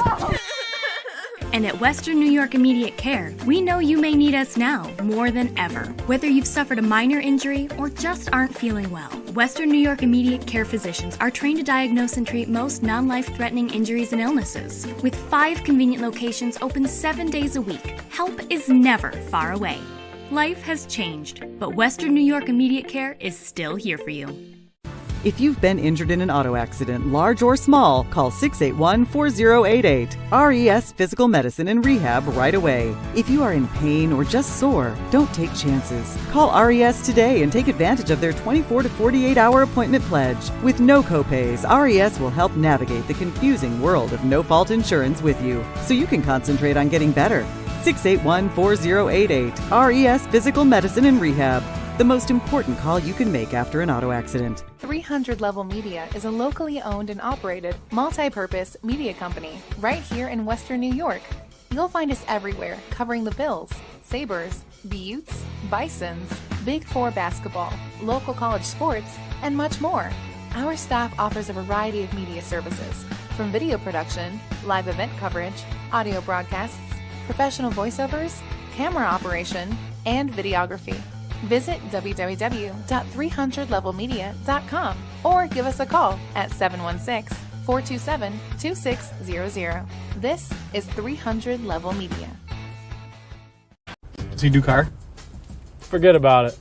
And at Western New York Immediate Care, we know you may need us now more than ever. Whether you've suffered a minor injury or just aren't feeling well, Western New York Immediate Care physicians are trained to diagnose and treat most non-life-threatening injuries and illnesses. With 5 convenient locations open 7 days a week, help is never far away. Life has changed, but Western New York Immediate Care is still here for you. If you've been injured in an auto accident, large or small, call 681-4088. RES Physical Medicine and Rehab right away. If you are in pain or just sore, don't take chances. Call RES today and take advantage of their 24 to 48-hour appointment pledge. With no copays, RES will help navigate the confusing world of no-fault insurance with you, so you can concentrate on getting better. 681-4088. RES Physical Medicine and Rehab. The most important call you can make after an auto accident. 300 Level Media is a locally owned and operated multi-purpose media company right here in Western New York. You'll find us everywhere, covering the Bills, Sabres, Buttes, Bisons, Big Four basketball, local college sports, and much more. Our staff offers a variety of media services, from video production, live event coverage, audio broadcasts, professional voiceovers, camera operation, and videography. Visit www.300levelmedia.com or give us a call at 716-427-2600. This is 300 Level Media. Does he do car? Forget about it.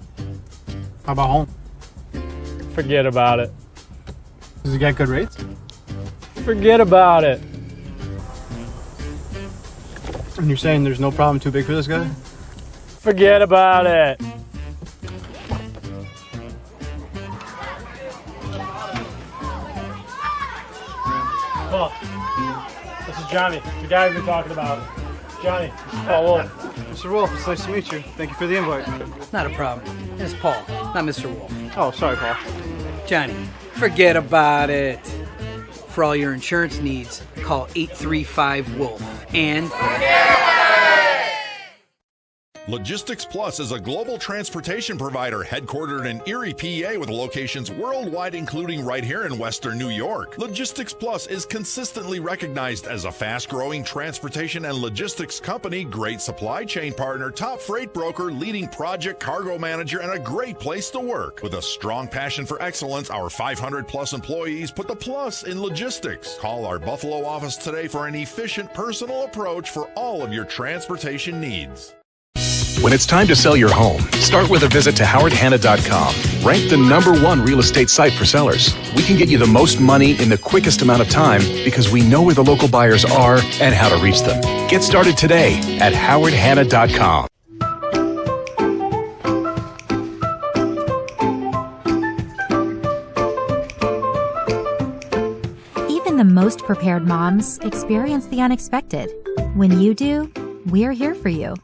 How about home? Forget about it. Does he get good rates? Forget about it. And you're saying there's no problem too big for this guy? Forget about it. Paul, this is Johnny, the guy we've been talking about. Johnny, Paul Wolf. Mr. Wolf, it's nice to meet you. Thank you for the invite. Not a problem. It's Paul, not Mr. Wolf. Oh, sorry, Paul. Johnny, forget about it. For all your insurance needs, call 835-WOLF and... Logistics Plus is a global transportation provider headquartered in Erie, PA with locations worldwide, including right here in Western New York. Logistics Plus is consistently recognized as a fast-growing transportation and logistics company, great supply chain partner, top freight broker, leading project cargo manager, and a great place to work. With a strong passion for excellence, our 500-plus employees put the plus in logistics. Call our Buffalo office today for an efficient, personal approach for all of your transportation needs. When it's time to sell your home, start with a visit to howardhanna.com. Ranked the #1 real estate site for sellers. We can get you the most money in the quickest amount of time because we know where the local buyers are and how to reach them. Get started today at howardhanna.com. Even the most prepared moms experience the unexpected. When you do, we're here for you.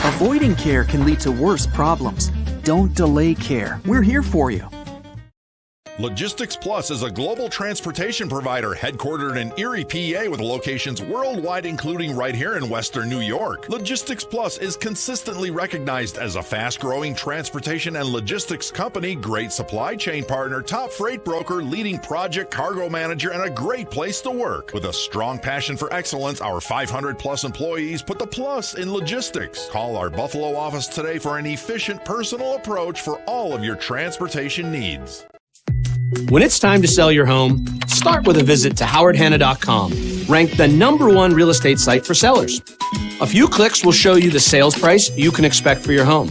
Avoiding care can lead to worse problems. Don't delay care. We're here for you. Logistics Plus is a global transportation provider headquartered in Erie, PA, with locations worldwide, including right here in Western New York. Logistics Plus is consistently recognized as a fast-growing transportation and logistics company, great supply chain partner, top freight broker, leading project cargo manager, and a great place to work. With a strong passion for excellence, our 500-plus employees put the plus in logistics. Call our Buffalo office today for an efficient, personal approach for all of your transportation needs. When it's time to sell your home, start with a visit to howardhanna.com, ranked the #1 real estate site for sellers. A few clicks will show you the sales price you can expect for your home.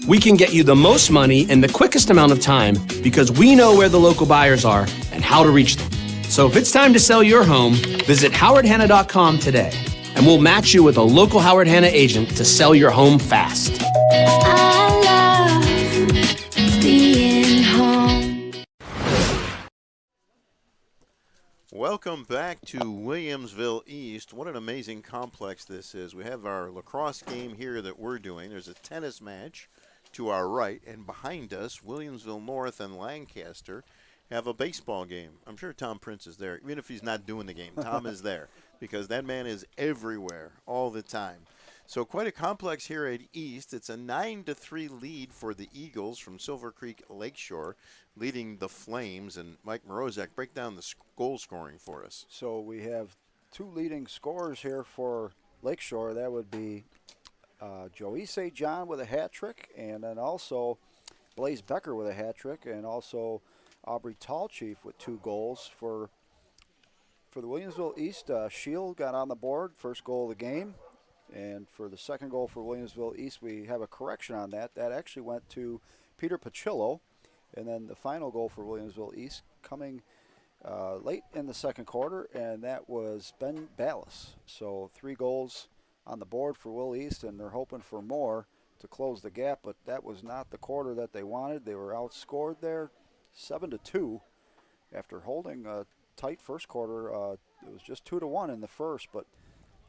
We can get you the most money in the quickest amount of time because we know where the local buyers are and how to reach them. So if it's time to sell your home, visit howardhanna.com today, and we'll match you with a local Howard Hanna agent to sell your home fast. I love being home. Welcome back to Williamsville East. What an amazing complex this is. We have our lacrosse game here that we're doing. There's a tennis match to our right, and behind us, Williamsville North and Lancaster have a baseball game. I'm sure Tom Prince is there. Even if he's not doing the game, Tom is there because that man is everywhere all the time. So quite a complex here at East. It's a 9-3 lead for the Eagles from Silver Creek Lakeshore, leading the Flames. And Mike Morozak, break down the goal scoring for us. So we have two leading scorers here for Lakeshore. That would be Joyce John with a hat trick, and then also Blaze Becker with a hat trick, and also Aubrey Tallchief with 2 goals for the Williamsville East. Shield got on the board, first goal of the game. And for the second goal for Williamsville East, we have a correction on that. That actually went to Peter Pachillo. And then the final goal for Williamsville East coming late in the second quarter, and that was Ben Ballas. So 3 goals on the board for Will East, and they're hoping for more to close the gap, but that was not the quarter that they wanted. They were outscored there 7-2 after holding a tight first quarter. It was just 2-1 in the first, but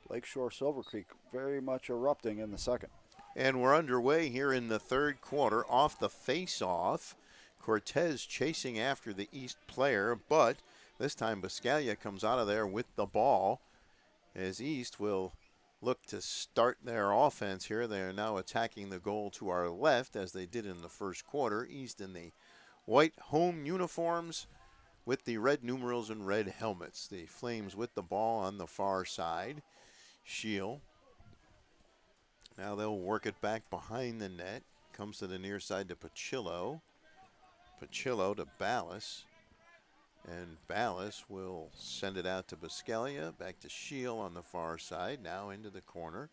Lakeshore Silver Creek very much erupting in the second. And we're underway here in the third quarter. Off the face-off, Cortez chasing after the East player, but this time Biscaglia comes out of there with the ball as East will look to start their offense here. They are now attacking the goal to our left as they did in the first quarter. East in the white home uniforms with the red numerals and red helmets. The Flames with the ball on the far side. Shield. Now they'll work it back behind the net. Comes to the near side to Pachillo. Pachillo to Ballas. And Ballas will send it out to Biscaglia. Back to Shield on the far side. Now into the corner.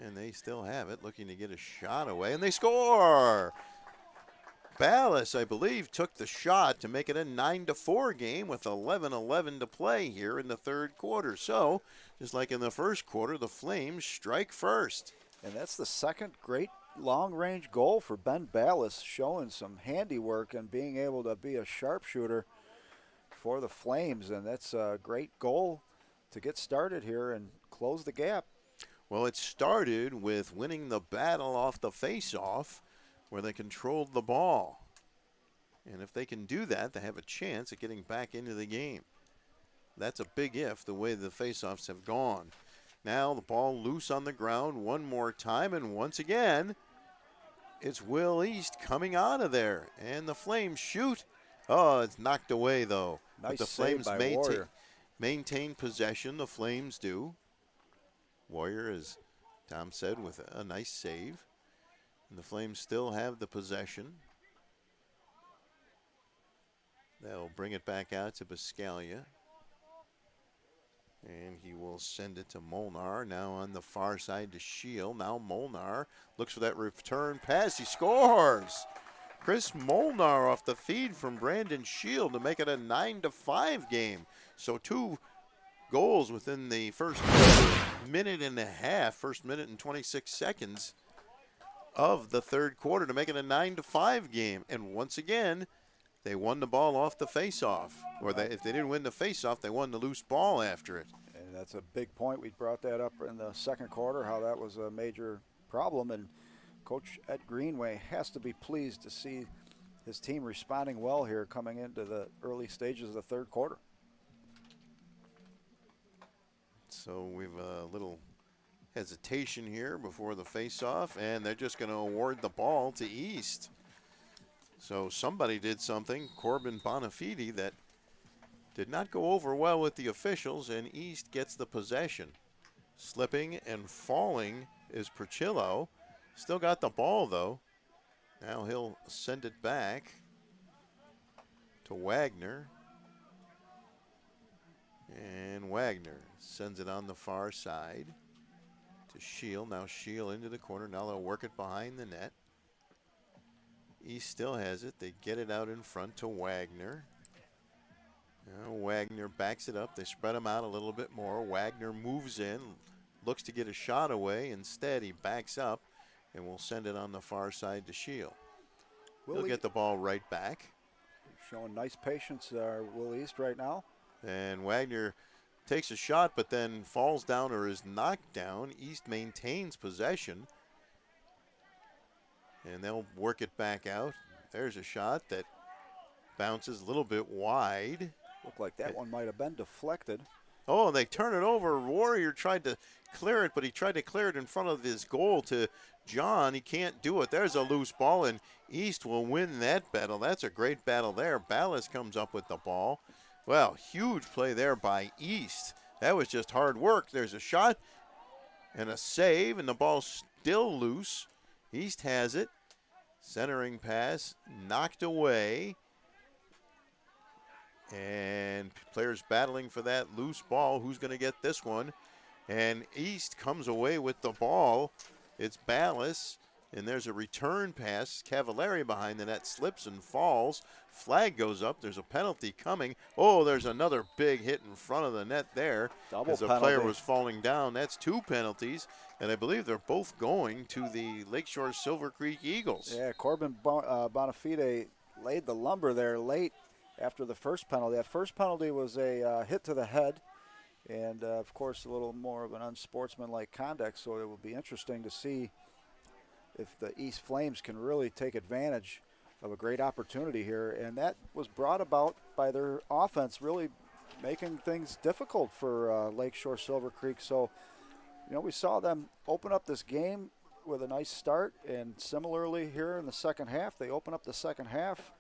And they still have it. Looking to get a shot away. And they score! Ballas, I believe, took the shot to make it a 9-4 game with 11:11 to play here in the third quarter. So, just like in the first quarter, the Flames strike first. And that's the second great long-range goal for Ben Ballas, showing some handiwork and being able to be a sharpshooter for the Flames. And that's a great goal to get started here and close the gap. Well, it started with winning the battle off the face-off, where they controlled the ball. And if they can do that, they have a chance at getting back into the game. That's a big if, the way the faceoffs have gone. Now the ball loose on the ground one more time, and once again, it's Will East coming out of there. And the Flames shoot. Oh, it's knocked away, though. Nice but the save Flames by Warrior. maintain possession. The Flames do. Warrior, as Tom said, with a nice save. And the Flames still have the possession. They'll bring it back out to Biscaglia. And he will send it to Molnar. Now on the far side to Shield. Now Molnar looks for that return pass. He scores! Chris Molnar off the feed from Brandon Shield to make it a 9-5 game. So 2 goals within the first minute and a half, first minute and 26 seconds of the third quarter to make it a 9-5 game. And once again, they won the ball off the face-off. Or if they didn't win the face-off, they won the loose ball after it. And And that's a big point. We brought that up in the second quarter, how that was a major problem. And Coach Ed Greenway has to be pleased to see his team responding well here coming into the early stages of the third quarter. So we've a little hesitation here before the face-off, and they're just going to award the ball to East. So somebody did something, Corbin Bonafide, that did not go over well with the officials, and East gets the possession. Slipping and falling is Percillo. Still got the ball, though. Now he'll send it back to Wagner. And Wagner sends it on the far side to Scheel. Now Scheel into the corner. Now they'll work it behind the net. East still has it. They get it out in front to Wagner. Now Wagner backs it up. They spread him out a little bit more. Wagner moves in, looks to get a shot away. Instead, he backs up and will send it on the far side to Scheel. He'll get the ball right back. Showing nice patience, Will East right now. And Wagner takes a shot, but then falls down or is knocked down. East maintains possession. And they'll work it back out. There's a shot that bounces a little bit wide. Looked like that one might have been deflected. Oh, and they turn it over. Warrior tried to clear it, but he tried to clear it in front of his goal to John. He can't do it. There's a loose ball, and East will win that battle. That's a great battle there. Ballas comes up with the ball. Well, huge play there by East. That was just hard work. There's a shot and a save, and the ball's still loose. East has it. Centering pass knocked away. And players battling for that loose ball. Who's going to get this one? And East comes away with the ball. It's Ballas. And there's a return pass. Cavallari behind the net slips and falls. Flag goes up. There's a penalty coming. Oh, there's another big hit in front of the net there. Double as a player was falling down. That's 2 penalties. And I believe they're both going to the Lakeshore Silver Creek Eagles. Yeah, Corbin Bonafide laid the lumber there late after the first penalty. That first penalty was a hit to the head. And, of course, a little more of an unsportsmanlike conduct. So it will be interesting to see if the East Flames can really take advantage of a great opportunity here. And that was brought about by their offense really making things difficult for Lakeshore Silver Creek. So, you know, we saw them open up this game with a nice start. And similarly here in the second half, they open up the second half,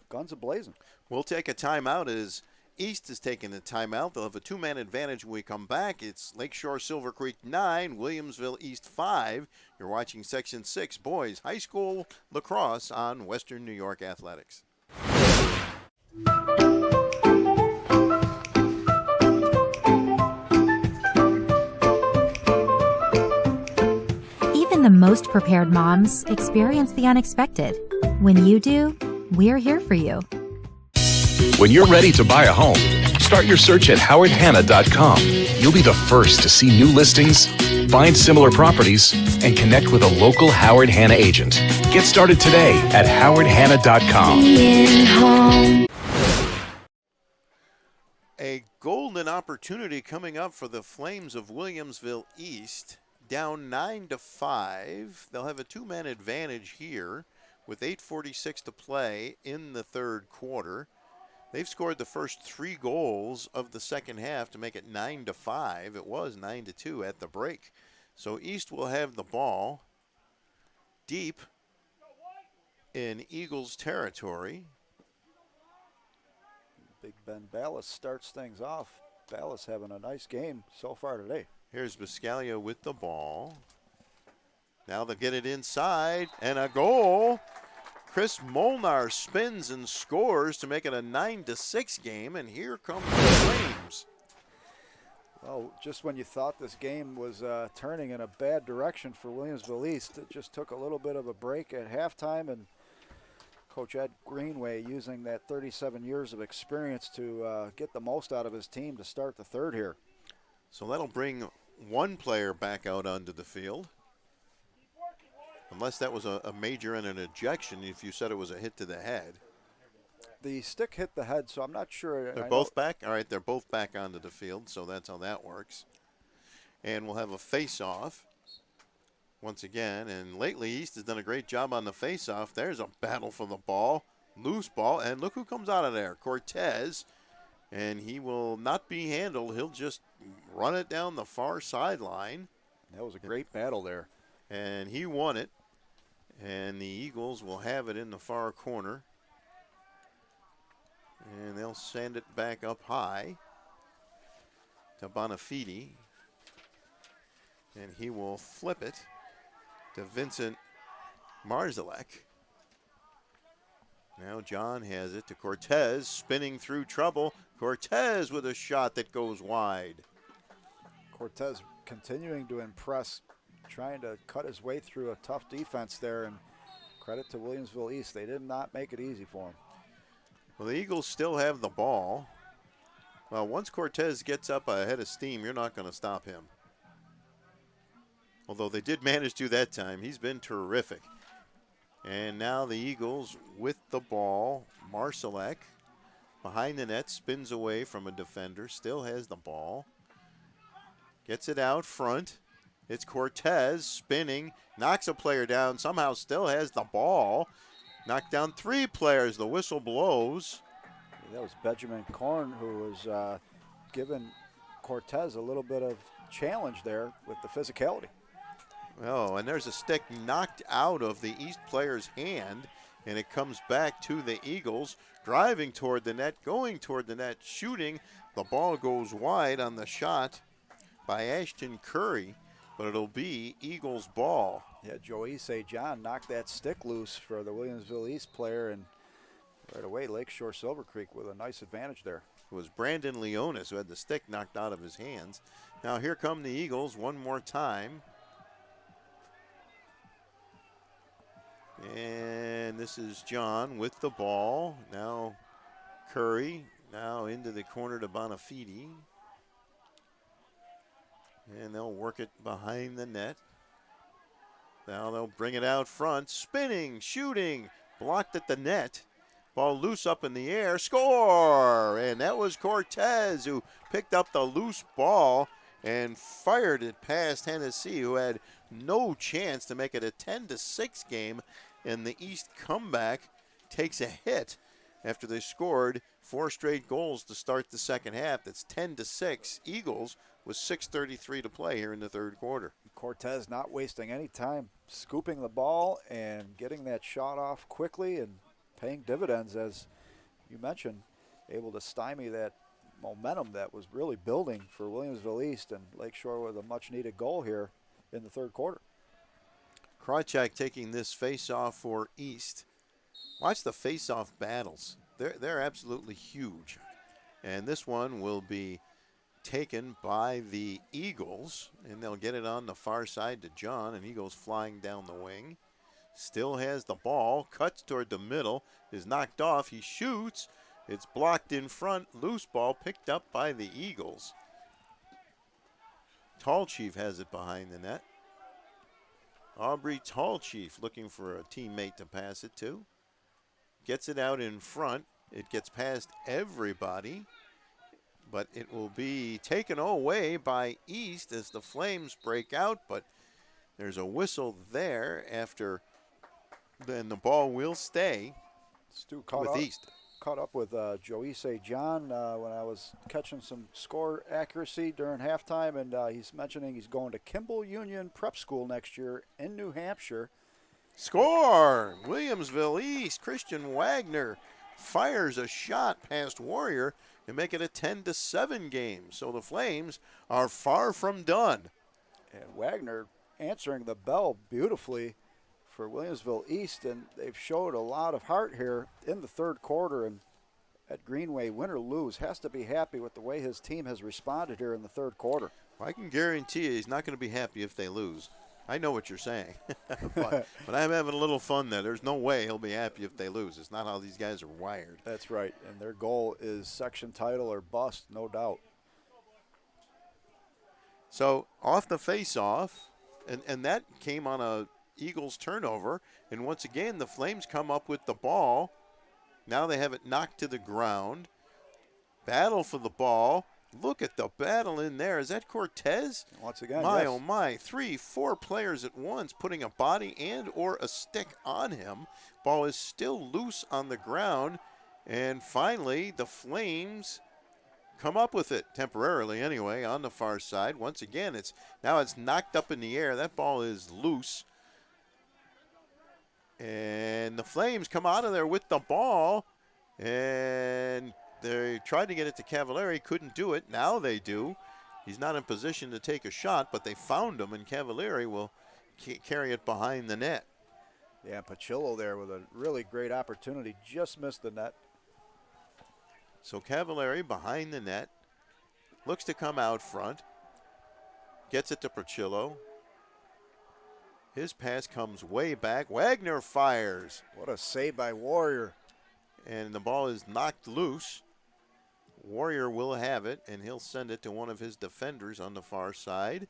guns a-blazing. We'll take a timeout as East is taking a timeout. They'll have a 2-man advantage when we come back. It's Lakeshore Silver Creek 9, Williamsville East 5. You're watching Section 6 Boys High School Lacrosse on Western New York Athletics. Even the most prepared moms experience the unexpected. When you do, we're here for you. When you're ready to buy a home, start your search at howardhanna.com. You'll be the first to see new listings, find similar properties, and connect with a local Howard Hanna agent. Get started today at howardhanna.com. A golden opportunity coming up for the Flames of Williamsville East. Down 9-5. They'll have a 2-man advantage here with 8:46 to play in the third quarter. They've scored the first 3 goals of the second half to make it 9-5. It was 9-2 at the break. So East will have the ball deep in Eagles territory. Big Ben Ballas starts things off. Ballas having a nice game so far today. Here's Biscaglia with the ball. Now they'll get it inside, and a goal. Chris Molnar spins and scores to make it a 9-6 game, and here come the Flames. Well, just when you thought this game was turning in a bad direction for Williamsville East, it just took a little bit of a break at halftime, and Coach Ed Greenway using that 37 years of experience to get the most out of his team to start the third here. So that'll bring one player back out onto the field. Unless that was a major and an ejection, if you said it was a hit to the head. The stick hit the head, so I'm not sure. They're both back? All right, they're both back onto the field, so that's how that works. And we'll have a face-off once again. And lately, East has done a great job on the face-off. There's a battle for the ball, loose ball, and look who comes out of there, Cortez. And he will not be handled. He'll just run it down the far sideline. That was a great battle there. And he won it. And the Eagles will have it in the far corner. And they'll send it back up high to Bonafide. And he will flip it to Vincent Marzalek. Now John has it to Cortez, spinning through trouble. Cortez with a shot that goes wide. Cortez continuing to impress, trying to cut his way through a tough defense there, and credit to Williamsville East. They did not make it easy for him. Well, the Eagles still have the ball. Well, once Cortez gets up ahead of steam, you're not going to stop him. Although they did manage to that time. He's been terrific. And now the Eagles with the ball. Marsalek behind the net, spins away from a defender, still has the ball. Gets it out front. It's Cortez spinning, knocks a player down, somehow still has the ball. Knocked down 3 players, the whistle blows. That was Benjamin Korn who was giving Cortez a little bit of challenge there with the physicality. Oh, and there's a stick knocked out of the East player's hand, and it comes back to the Eagles, driving toward the net, going toward the net, shooting. The ball goes wide on the shot by Ashton Curry, but it'll be Eagles ball. Yeah, Joyce John knocked that stick loose for the Williamsville East player, and right away Lakeshore Silver Creek with a nice advantage there. It was Brandon Leonis who had the stick knocked out of his hands. Now here come the Eagles one more time. And this is John with the ball. Now Curry, now into the corner to Bonafide. And they'll work it behind the net. Now they'll bring it out front, spinning, shooting, blocked at the net. Ball loose up in the air, score! And that was Cortez who picked up the loose ball and fired it past Hennessy, who had no chance to make it a 10-6 game. And the East comeback takes a hit after they scored 4 straight goals to start the second half. That's 10-6 Eagles with 6:33 to play here in the third quarter. Cortez not wasting any time, scooping the ball and getting that shot off quickly and paying dividends, as you mentioned, able to stymie that momentum that was really building for Williamsville East, and Lakeshore with a much-needed goal here in the third quarter. Krawchak taking this face-off for East. Watch the face-off battles. They're absolutely huge. And this one will be taken by the Eagles, and they'll get it on the far side to John, and he goes flying down the wing. Still has the ball, cuts toward the middle, is knocked off, he shoots, it's blocked in front, loose ball picked up by the Eagles. Tall Chief has it behind the net. Aubrey Tall Chief looking for a teammate to pass it to. Gets it out in front, it gets past everybody, but it will be taken away by East as the Flames break out, but there's a whistle there after, then the ball will stay Stu with East. Caught up with Joyce John when I was catching some score accuracy during halftime, and he's mentioning he's going to Kimball Union Prep School next year in New Hampshire. Score! Williamsville East, Christian Wagner fires a shot past Warrior to make it a 10-7 game. So the Flames are far from done. And Wagner answering the bell beautifully for Williamsville East, and they've showed a lot of heart here in the third quarter. And at Greenway, win or lose, has to be happy with the way his team has responded here in the third quarter. I can guarantee you he's not going to be happy if they lose. I know what you're saying, but I'm having a little fun there. There's no way he'll be happy if they lose. It's not how these guys are wired. That's right, and their goal is section title or bust, no doubt. So off the face-off, and that came on a Eagles turnover, and once again the Flames come up with the ball, Now they have it knocked to the ground. Battle for the ball. Look at the battle in there. Is that Cortez? Once again, my, yes. oh my. 3-4 players at once putting a body and or a stick on him. Ball is still loose on the ground. And finally, the Flames come up with it, temporarily anyway, on the far side. Once again, it's knocked up in the air. That ball is loose. And the Flames come out of there with the ball. And they tried to get it to Cavallari, couldn't do it. Now they do. He's not in position to take a shot, but they found him, and Cavallari will carry it behind the net. Yeah, Pachillo there with a really great opportunity. Just missed the net. So Cavallari behind the net. Looks to come out front. Gets it to Pachillo. His pass comes way back. Wagner fires. What a save by Warrior. And the ball is knocked loose. Warrior will have it, and he'll send it to one of his defenders on the far side.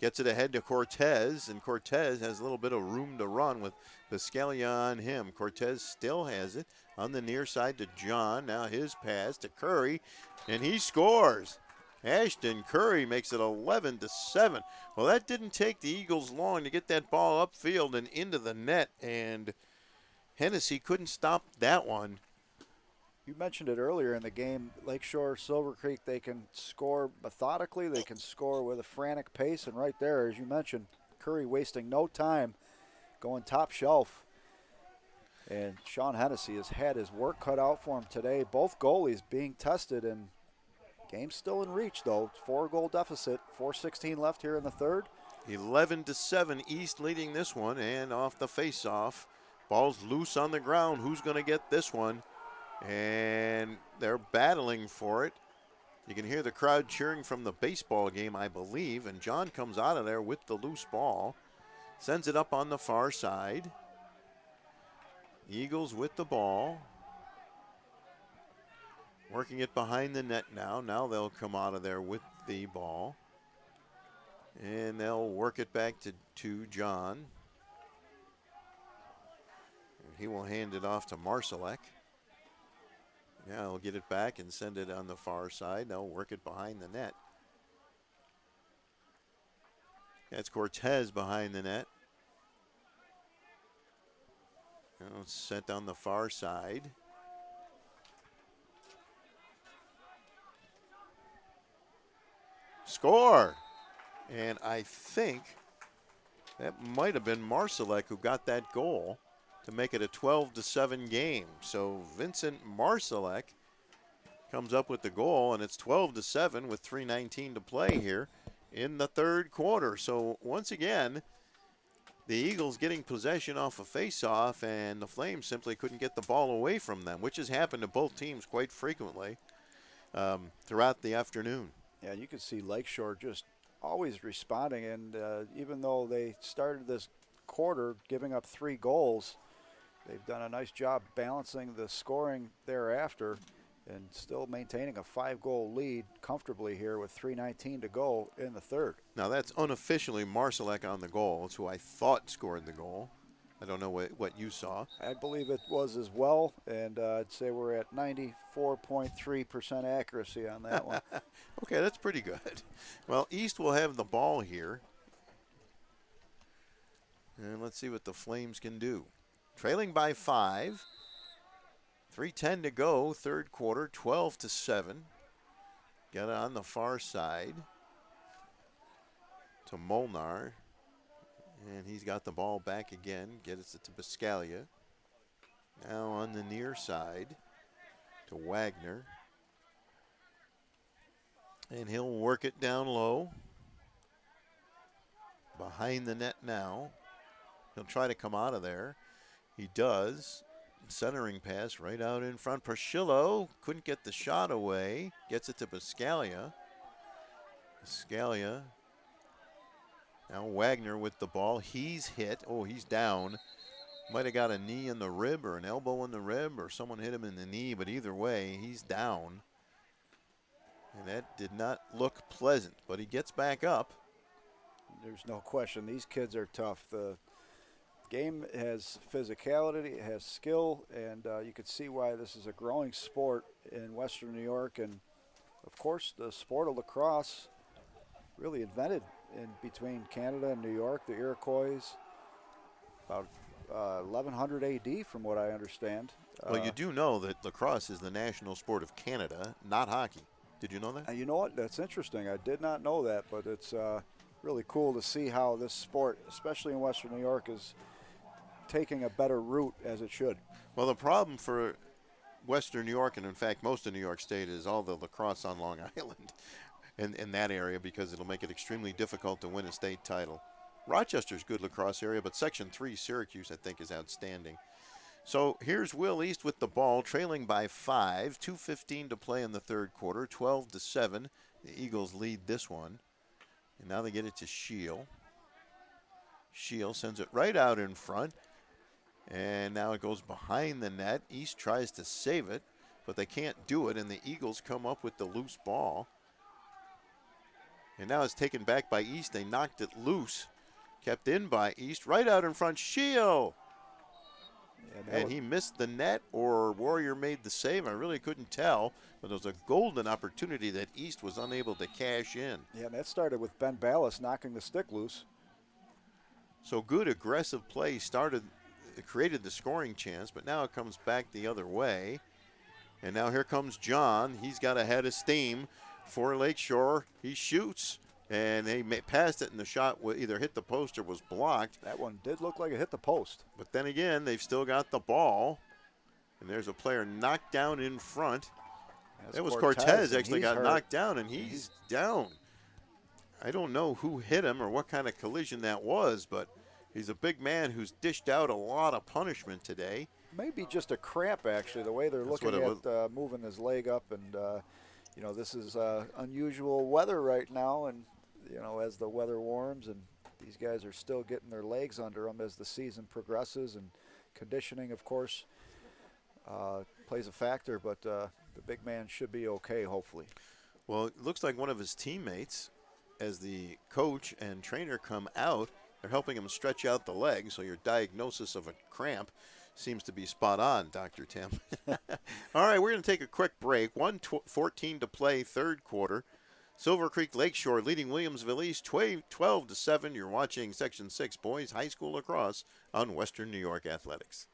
Gets it ahead to Cortez, and Cortez has a little bit of room to run with Biscaglia on him. Cortez still has it on the near side to John. Now his pass to Curry, and he scores. Ashton Curry makes it 11-7. Well, that didn't take the Eagles long to get that ball upfield and into the net, and Hennessy couldn't stop that one. You mentioned it earlier in the game, Lakeshore, Silver Creek, they can score methodically, they can score with a frantic pace, and right there, as you mentioned, Curry wasting no time, going top shelf. And Sean Hennessy has had his work cut out for him today. Both goalies being tested, and game's still in reach, though. 4-goal deficit, 4:16 left here in the third. 11-7, East leading this one, and off the face-off. Ball's loose on the ground. Who's going to get this one? And they're battling for it. You can hear the crowd cheering from the baseball game, I believe. And John comes out of there with the loose ball. Sends it up on the far side. Eagles with the ball. Working it behind the net now. Now they'll come out of there with the ball. And they'll work it back to John. And he will hand it off to Marsalek. Now he'll get it back and send it on the far side. They'll work it behind the net. That's Cortez behind the net. Now it's sent on the far side. Score! And I think that might have been Marsalek who got that goal to make it a 12-7 game. So Vincent Marsalek comes up with the goal, and it's 12-7 with 3:19 to play here in the third quarter. So once again, the Eagles getting possession off a face-off, and the Flames simply couldn't get the ball away from them, which has happened to both teams quite frequently throughout the afternoon. Yeah, you can see Lakeshore just always responding, and even though they started this quarter giving up 3 goals, they've done a nice job balancing the scoring thereafter and still maintaining a 5-goal lead comfortably here with 3:19 to go in the third. Now that's unofficially Marsalek on the goal. It's who I thought scored the goal. I don't know what you saw. I believe it was as well, and I'd say we're at 94.3% accuracy on that one. Okay, that's pretty good. Well, East will have the ball here. And let's see what the Flames can do. Trailing by 5. 3:10 to go, third quarter, 12-7. Get it on the far side to Molnar. And he's got the ball back again. Gets it to Biscaglia. Now on the near side to Wagner. And he'll work it down low. Behind the net now. He'll try to come out of there. He does. Centering pass right out in front. Pachillo couldn't get the shot away. Gets it to Biscaglia. Biscaglia. Now Wagner with the ball. He's hit. Oh, he's down. Might have got a knee in the rib or an elbow in the rib or someone hit him in the knee, but either way, he's down. And that did not look pleasant, but he gets back up. There's no question. These kids are tough. The game has physicality, it has skill, and you could see why this is a growing sport in Western New York. And of course, the sport of lacrosse really invented in between Canada and New York, the Iroquois, about 1100 AD, from what I understand. Well, you do know that lacrosse is the national sport of Canada, not hockey. Did you know that? You know what? That's interesting. I did not know that, but it's really cool to see how this sport, especially in Western New York, is taking a better route as it should. Well, the problem for Western New York, and in fact most of New York State, is all the lacrosse on Long Island in that area, because it'll make it extremely difficult to win a state title. Rochester's good lacrosse area, but Section 3 Syracuse, I think, is outstanding. So here's Will East with the ball, trailing by 5, 2:15 to play in the third quarter, 12-7. The Eagles lead this one. And now they get it to Shield. Shield sends it right out in front. And now it goes behind the net. East tries to save it, but they can't do it, and the Eagles come up with the loose ball. And now it's taken back by East. They knocked it loose. Kept in by East, right out in front, Shield. And he missed the net, or Warrior made the save. I really couldn't tell, but it was a golden opportunity that East was unable to cash in. Yeah, and that started with Ben Ballas knocking the stick loose. So good aggressive play created the scoring chance, but now it comes back the other way. And now here comes John. He's got a head of steam for Lakeshore. He shoots, and they passed it, and the shot either hit the post or was blocked. That one did look like it hit the post. But then again, they've still got the ball, and there's a player knocked down in front. That was Cortez actually got knocked down, and he's down. I don't know who hit him or what kind of collision that was, but he's a big man who's dished out a lot of punishment today. Maybe just a cramp, actually, the way they're looking at moving his leg up. And, you know, this is unusual weather right now. And, you know, as the weather warms, and these guys are still getting their legs under them as the season progresses. And conditioning, of course, plays a factor. But the big man should be okay, hopefully. Well, it looks like one of his teammates, as the coach and trainer come out, they're helping him stretch out the leg, so your diagnosis of a cramp seems to be spot on, Dr. Tim. All right, we're going to take a quick break. 1:14 to play, third quarter. Silver Creek Lakeshore leading Williamsville East 12-7. You're watching Section 6 Boys High School Lacrosse on Western New York Athletics.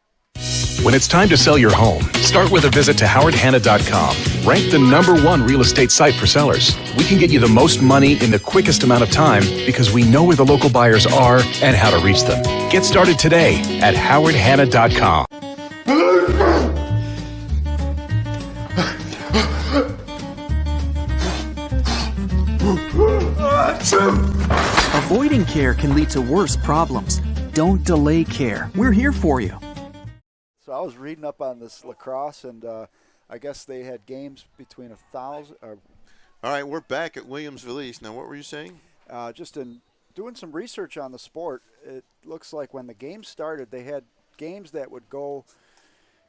When it's time to sell your home, start with a visit to howardhanna.com. Ranked the #1 real estate site for sellers. We can get you the most money in the quickest amount of time because we know where the local buyers are and how to reach them. Get started today at howardhanna.com. Avoiding care can lead to worse problems. Don't delay care. We're here for you. So I was reading up on this lacrosse, and I guess they had games between 1,000. All right, we're back at Williamsville East. Now, what were you saying? Just in doing some research on the sport, it looks like when the game started, they had games that would go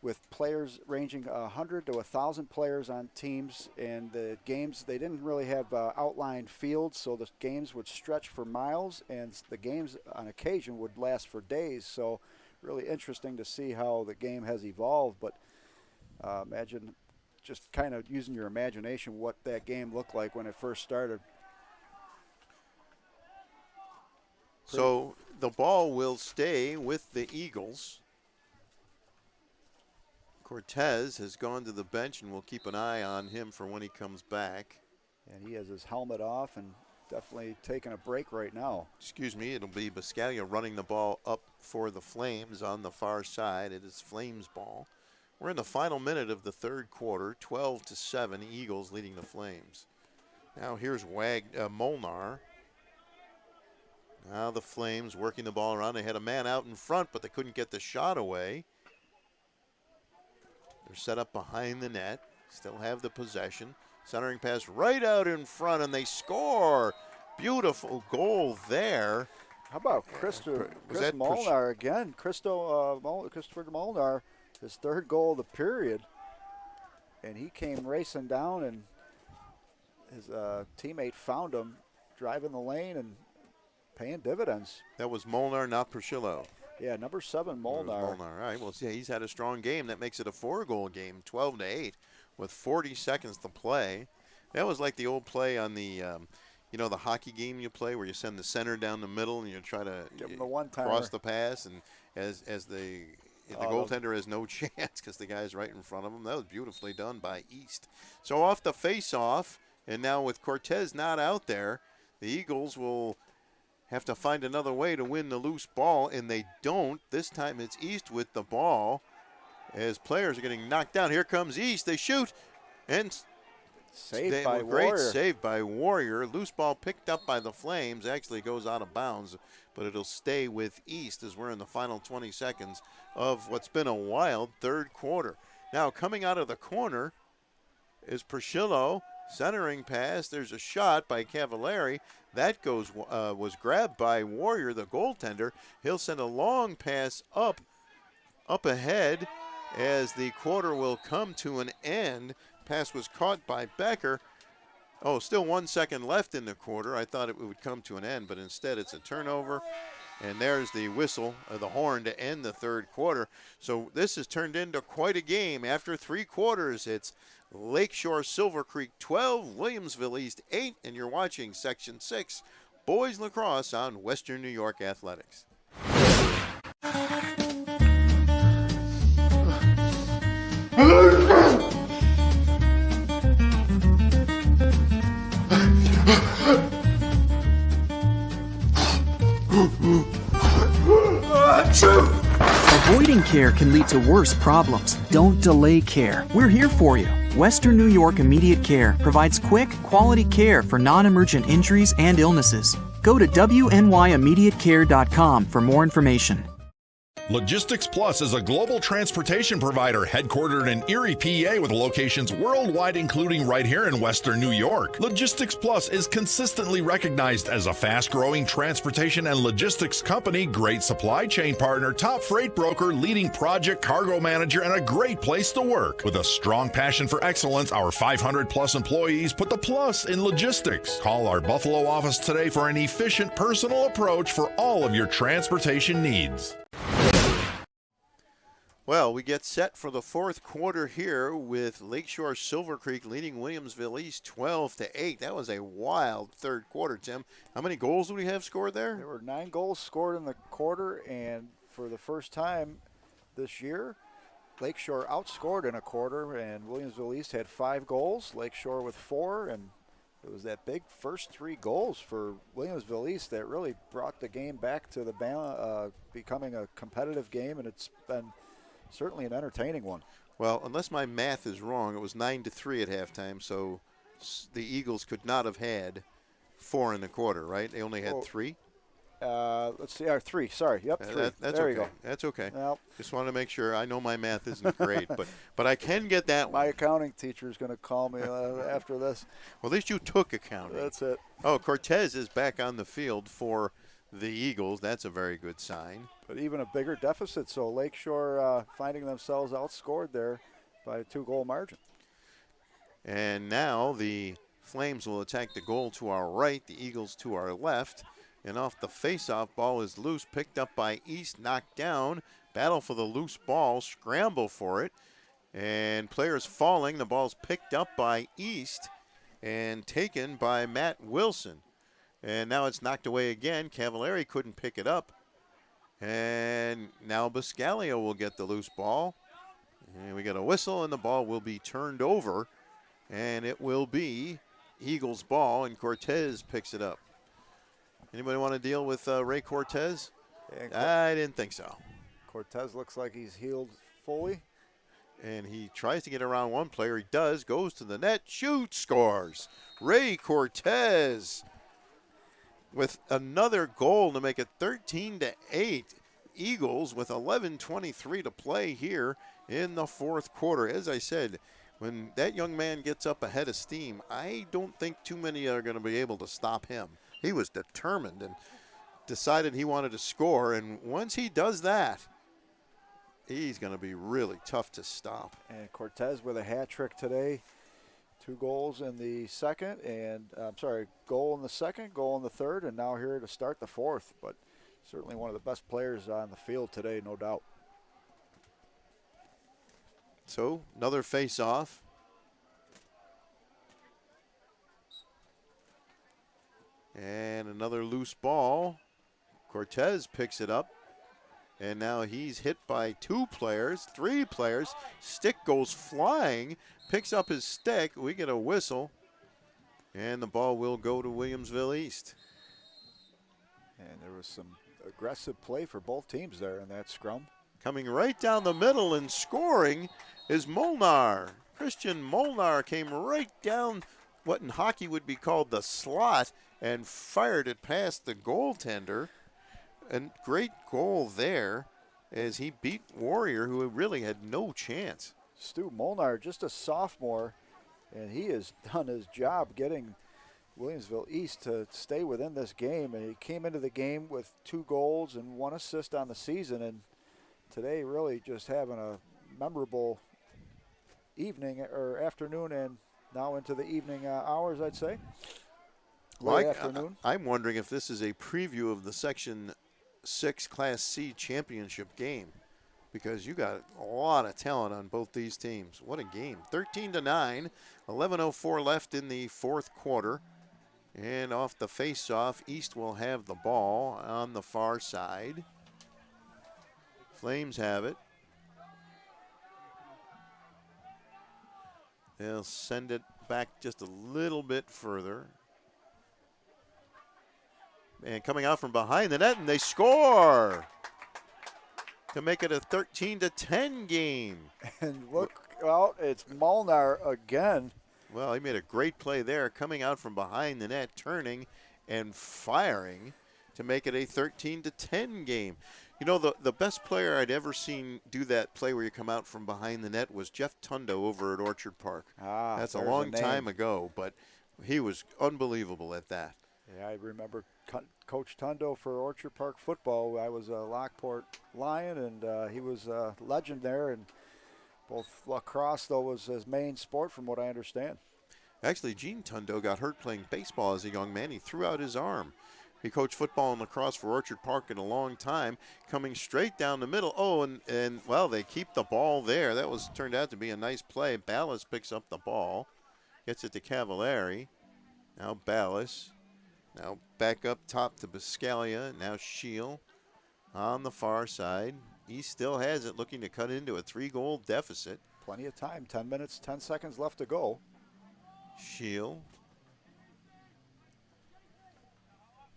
with players ranging 100 to 1,000 players on teams, and the games, they didn't really have outlined fields, so the games would stretch for miles, and the games on occasion would last for days. So really interesting to see how the game has evolved, but imagine just kind of using your imagination what that game looked like when it first started. So the ball will stay with the Eagles. Cortez has gone to the bench, and we'll keep an eye on him for when he comes back. And he has his helmet off and definitely taking a break right now. Excuse me, it'll be Biscaglia running the ball up for the Flames on the far side. It is Flames ball. We're in the final minute of the third quarter, 12-7, Eagles leading the Flames. Now here's Molnar. Now the Flames working the ball around. They had a man out in front, but they couldn't get the shot away. They're set up behind the net, still have the possession. Centering pass right out in front, and they score. Beautiful goal there. How about Chris Molnar again? Christopher Molnar, his third goal of the period. And he came racing down, and his teammate found him driving the lane and paying dividends. That was Molnar, not Pershillo. Yeah, number 7, Molnar. Molnar. All right. Well, see, he's had a strong game. That makes it a 4-goal game, 12-8, with 40 seconds to play. That was like the old play on the, the hockey game you play where you send the center down the middle and you try to give him the one-timer. Cross the pass, and as the goaltender has no chance because the guy's right in front of him. That was beautifully done by East. So off the face-off, and now with Cortez not out there, the Eagles will have to find another way to win the loose ball, and they don't. This time it's East with the ball as players are getting knocked down. Here comes East. They shoot, and saved by great Warrior. Save by Warrior. Loose ball picked up by the Flames. Actually goes out of bounds, but it'll stay with East as we're in the final 20 seconds of what's been a wild third quarter. Now coming out of the corner is Priscillo. Centering pass. There's a shot by Cavallari. That was grabbed by Warrior, the goaltender. He'll send a long pass up ahead as the quarter will come to an end. Pass was caught by Becker. Oh, still 1 second left in the quarter. I thought it would come to an end, but instead it's a turnover. And there's the whistle of the horn to end the third quarter. So this has turned into quite a game. After 3 quarters, it's Lakeshore Silver Creek 12, Williamsville East 8, and you're watching Section 6 Boys Lacrosse on Western New York Athletics. Avoiding care can lead to worse problems. Don't delay care. We're here for you. Western New York Immediate Care provides quick, quality care for non-emergent injuries and illnesses. Go to WNYImmediatecare.com for more information. Logistics Plus is a global transportation provider headquartered in Erie, PA with locations worldwide, including right here in Western New York. Logistics Plus is consistently recognized as a fast-growing transportation and logistics company, great supply chain partner, top freight broker, leading project cargo manager, and a great place to work. With a strong passion for excellence, our 500-plus employees put the plus in logistics. Call our Buffalo office today for an efficient, personal approach for all of your transportation needs. Well, we get set for the fourth quarter here with Lakeshore Silver Creek leading Williamsville East 12-8. That was a wild third quarter, Tim. How many goals do we have scored there? There were 9 goals scored in the quarter, and for the first time this year, Lakeshore outscored in a quarter, and Williamsville East had 5 goals, Lakeshore with 4, and it was that big first 3 goals for Williamsville East that really brought the game back to the becoming a competitive game, and it's been certainly an entertaining one. Well, unless my math is wrong, it was 9-3 at halftime, so the Eagles could not have had 4 in the quarter, right? They only had 3? Let's see, 3. Sorry, yep, 3. That's there okay. You go. That's okay. Well, just wanted to make sure. I know my math isn't great, but I can get that one. My accounting teacher is going to call me after this. Well, at least you took accounting. That's it. Oh, Cortez is back on the field for the Eagles. That's a very good sign. But even a bigger deficit, so Lakeshore finding themselves outscored there by a 2-goal margin. And now the Flames will attack the goal to our right, the Eagles to our left. And off the face-off, ball is loose, picked up by East, knocked down. Battle for the loose ball, scramble for it. And players falling, the ball's picked up by East and taken by Matt Wilson. And now it's knocked away again. Cavallari couldn't pick it up. And now Biscalio will get the loose ball. And we get a whistle, and the ball will be turned over. And it will be Eagles' ball, and Cortez picks it up. Anybody want to deal with Ray Cortez? I didn't think so. Cortez looks like he's healed fully. And he tries to get around one player. He does, goes to the net, shoots, scores. Ray Cortez with another goal to make it 13-8. Eagles with 11:23 to play here in the fourth quarter. As I said, when that young man gets up ahead of steam, I don't think too many are going to be able to stop him. He was determined and decided he wanted to score, and once he does that, he's going to be really tough to stop. And Cortez with a hat trick today. 2 goals in the second, and goal in the second, goal in the third, and now here to start the fourth. But Certainly one of the best players on the field today, no doubt. So another face-off. And another loose ball. Cortez picks it up. And now he's hit by 2 players, 3 players. Stick goes flying, picks up his stick. We get a whistle. And the ball will go to Williamsville East. And there was some aggressive play for both teams there in that scrum. Coming right down the middle and scoring is Molnar. Christian Molnar came right down what in hockey would be called the slot and fired it past the goaltender. And great goal there as he beat Warrior, who really had no chance. Stu Molnar, just a sophomore, and he has done his job getting Williamsville East to stay within this game. And he came into the game with 2 goals and 1 assist on the season, and today really just having a memorable evening or afternoon, and now into the evening hours, I'd say. Late afternoon. I'm wondering if this is a preview of the Section 6 Class C championship game, because you got a lot of talent on both these teams. What a game. 13-9, 11:04 left in the 4th quarter. And off the face-off, East will have the ball on the far side. Flames have it. They'll send it back just a little bit further. And coming out from behind the net, and they score to make it a 13-10 game. And look out, it's Molnar again. Well, he made a great play there, coming out from behind the net, turning and firing to make it a 13-10 game. You know, the best player I'd ever seen do that play where you come out from behind the net was Jeff Tundo over at Orchard Park. That's a long time ago, but he was unbelievable at that. Yeah, I remember Coach Tundo for Orchard Park football. I was a Lockport Lion, and he was a legend there. And both lacrosse, though, was his main sport from what I understand. Actually, Gene Tundo got hurt playing baseball as a young man. He threw out his arm. He coached football and lacrosse for Orchard Park in a long time, coming straight down the middle. Oh, and well, they keep the ball there. That turned out to be a nice play. Ballas picks up the ball, gets it to Cavallari. Now Ballas. Now back up top to Biscaglia. Now Shield on the far side. He still has it, looking to cut into a 3-goal deficit. Plenty of time, 10 minutes, 10 seconds left to go. Shield.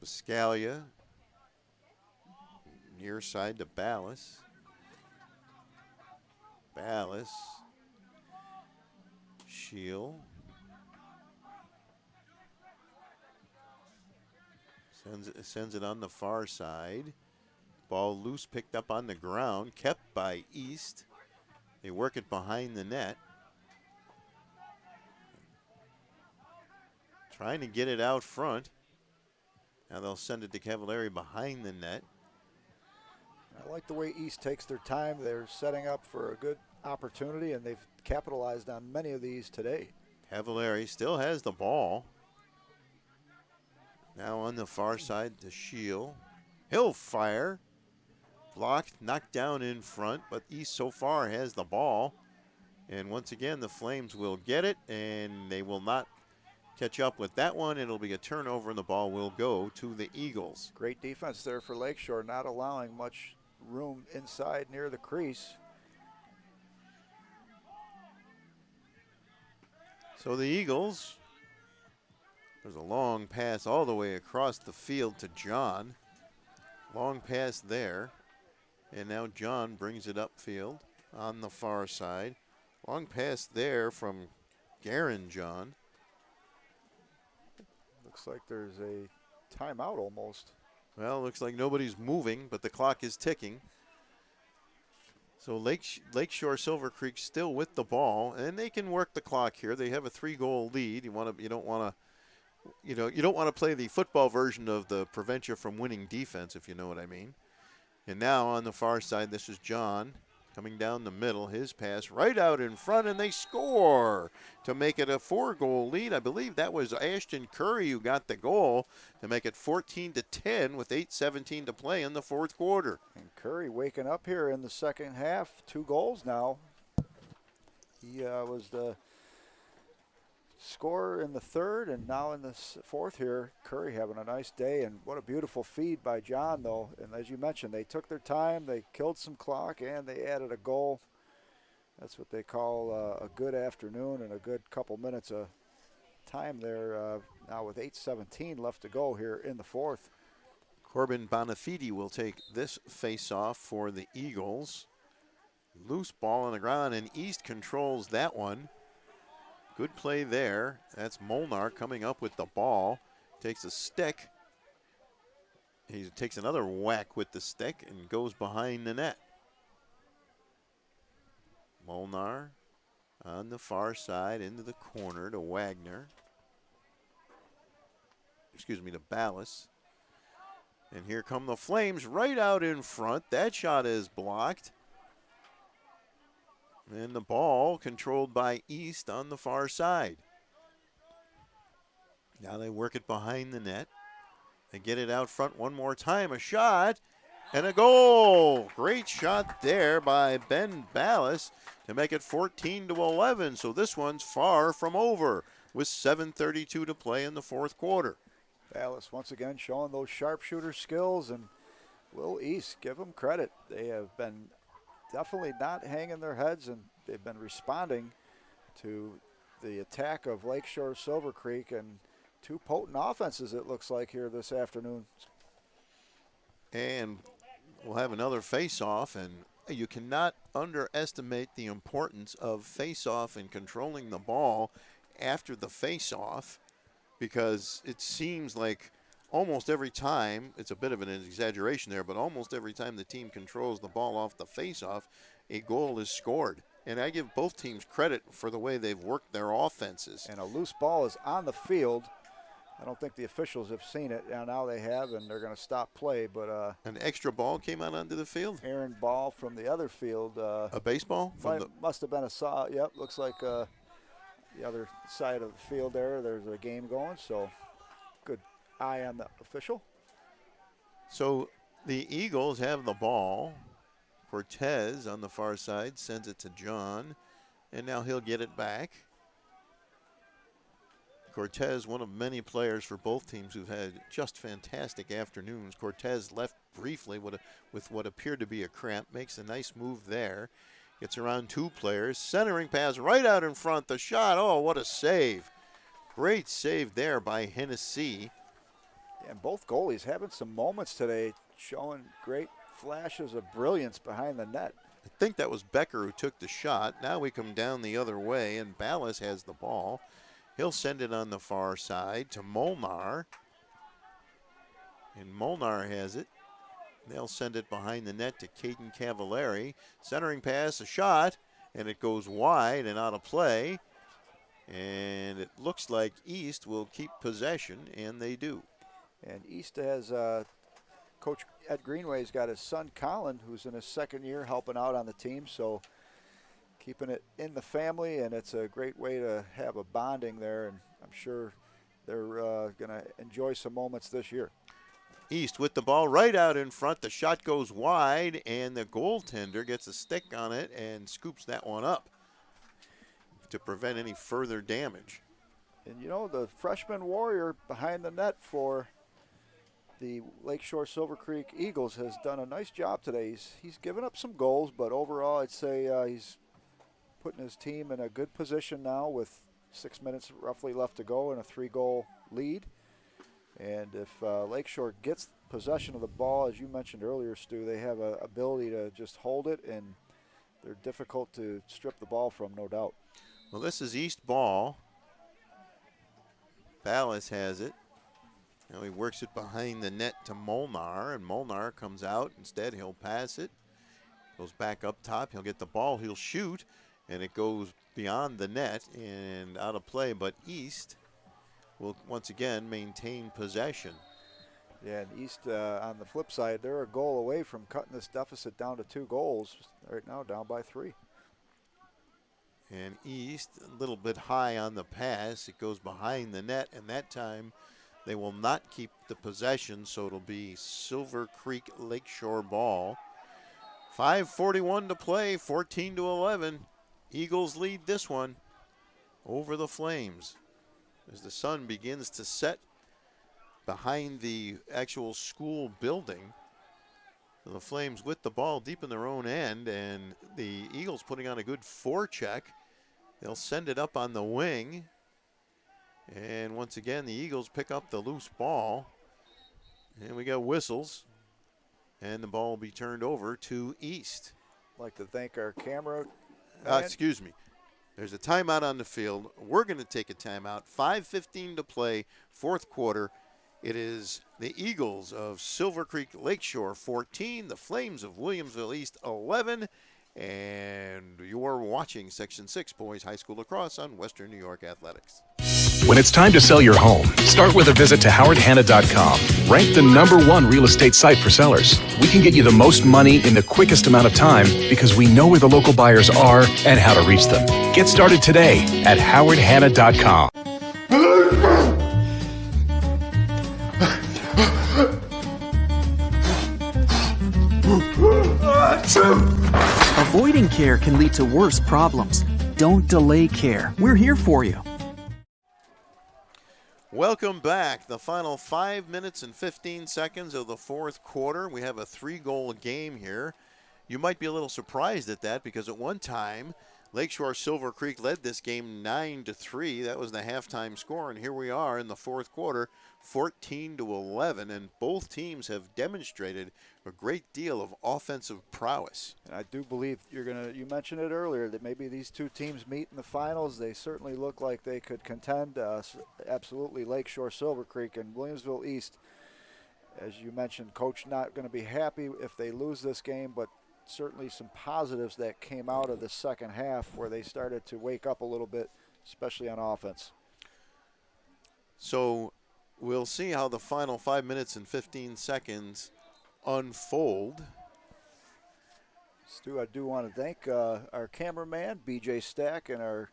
Biscaglia. Near side to Ballas. Ballas. Shield. Sends it on the far side. Ball loose, picked up on the ground, kept by East. They work it behind the net. Trying to get it out front. Now they'll send it to Cavallari behind the net. I like the way East takes their time. They're setting up for a good opportunity, and they've capitalized on many of these today. Cavallari still has the ball. Now on the far side to Shield. He'll fire. Blocked, knocked down in front, but East so far has the ball. And once again, the Flames will get it, and they will not catch up with that one. It'll be a turnover, and the ball will go to the Eagles. Great defense there for Lakeshore, not allowing much room inside near the crease. So the Eagles, there's a long pass all the way across the field to John. Long pass there. And now John brings it upfield on the far side. Long pass there from Garin John. Looks like there's a timeout almost. Well, looks like nobody's moving, but the clock is ticking. So Lakeshore Silver Creek still with the ball, and they can work the clock here. They have a 3-goal lead. You don't want to play the football version of the prevent you from winning defense, if you know what I mean. And now on the far side, this is John. coming down the middle. His pass right out in front, and they score to make it a 4-goal lead. I believe that was Ashton Curry who got the goal to make it 14-10 with 8:17 to play in the fourth quarter. And Curry waking up here in the second half. 2 goals now. He was the scorer in the third, and now in the fourth here, Curry having a nice day. And what a beautiful feed by John, though. And as you mentioned, they took their time, they killed some clock, and they added a goal. That's what they call a good afternoon and a good couple minutes of time there. Now with 8:17 left to go here in the fourth. Corbin Bonafide will take this face-off for the Eagles. Loose ball on the ground, and East controls that one. Good play there. That's Molnar coming up with the ball. Takes a stick. He takes another whack with the stick and goes behind the net. Molnar on the far side into the corner to Wagner. Excuse me, to Ballas. And here come the Flames right out in front. That shot is blocked. And the ball controlled by East on the far side. Now they work it behind the net. They get it out front one more time. A shot and a goal. Great shot there by Ben Ballas to make it 14-11. So this one's far from over with 7:32 to play in the fourth quarter. Ballas once again showing those sharpshooter skills, and Will East, give them credit. They have been definitely not hanging their heads, and they've been responding to the attack of Lakeshore Silver Creek, and 2 potent offenses it looks like here this afternoon. And we'll have another face-off, and you cannot underestimate the importance of face-off and controlling the ball after the face-off, because it seems like almost every time, it's a bit of an exaggeration there, but almost every time the team controls the ball off the face-off, a goal is scored. And I give both teams credit for the way they've worked their offenses. And a loose ball is on the field. I don't think the officials have seen it. Now they have, and they're going to stop play. But an extra ball came out onto the field? Errant ball from the other field. A baseball? Must have been a saw. Yep, looks like the other side of the field there. There's a game going, so good eye on the official. So the Eagles have the ball. Cortez on the far side sends it to John, and now he'll get it back. Cortez, one of many players for both teams who've had just fantastic afternoons. Cortez left briefly with what appeared to be a cramp, makes a nice move there. Gets around 2 players, centering pass right out in front. The shot, oh, what a save. Great save there by Hennessy. And both goalies having some moments today, showing great flashes of brilliance behind the net. I think that was Becker who took the shot. Now we come down the other way, and Ballas has the ball. He'll send it on the far side to Molnar. And Molnar has it. They'll send it behind the net to Caden Cavallari. Centering pass, a shot, and it goes wide and out of play. And it looks like East will keep possession, and they do. And East has Coach Ed Greenway's got his son Colin, who's in his second year, helping out on the team. So keeping it in the family, and it's a great way to have a bonding there. And I'm sure they're going to enjoy some moments this year. East with the ball right out in front. The shot goes wide, and the goaltender gets a stick on it and scoops that one up to prevent any further damage. And you know, the freshman warrior behind the net for the Lakeshore Silver Creek Eagles has done a nice job today. He's given up some goals, but overall I'd say he's putting his team in a good position now with 6 minutes roughly left to go and a 3-goal lead. And if Lakeshore gets possession of the ball, as you mentioned earlier, Stu, they have an ability to just hold it, and they're difficult to strip the ball from, no doubt. Well, this is East ball. Ballas has it. Now he works it behind the net to Molnar, and Molnar comes out. Instead, he'll pass it. Goes back up top. He'll get the ball. He'll shoot, and it goes beyond the net and out of play. But East will once again maintain possession. Yeah, and East, on the flip side, they're a goal away from cutting this deficit down to 2 goals. Right now, down by 3. And East, a little bit high on the pass. It goes behind the net, and that time they will not keep the possession, so it'll be Silver Creek Lakeshore ball. 5:41 to play, 14-11. Eagles lead this one over the Flames as the sun begins to set behind the actual school building. The Flames with the ball deep in their own end, and the Eagles putting on a good forecheck. They'll send it up on the wing. And once again, the Eagles pick up the loose ball. And we got whistles. And the ball will be turned over to East. I'd like to thank our camera. Excuse me. There's a timeout on the field. We're going to take a timeout. 5:15 to play, fourth quarter. It is the Eagles of Silver Creek Lakeshore 14, the Flames of Williamsville East 11, and you're watching Section 6 Boys High School Lacrosse on Western New York Athletics. When it's time to sell your home, start with a visit to howardhanna.com. Ranked the #1 real estate site for sellers. We can get you the most money in the quickest amount of time because we know where the local buyers are and how to reach them. Get started today at howardhanna.com. Avoiding care can lead to worse problems. Don't delay care. We're here for you. Welcome back. The final 5 minutes and 15 seconds of the fourth quarter. We have a 3-goal game here. You might be a little surprised at that because at one time, Lakeshore Silver Creek led this game 9-3. That was the halftime score, and here we are in the fourth quarter, 14-11, and both teams have demonstrated a great deal of offensive prowess. And I do believe you mentioned it earlier, that maybe these two teams meet in the finals. They certainly look like they could contend. Absolutely, Lakeshore Silver Creek and Williamsville East. As you mentioned, Coach not going to be happy if they lose this game, but certainly some positives that came out of the second half where they started to wake up a little bit, especially on offense. So we'll see how the final 5 minutes and 15 seconds unfold. Stu, I do want to thank our cameraman, BJ Stack, and our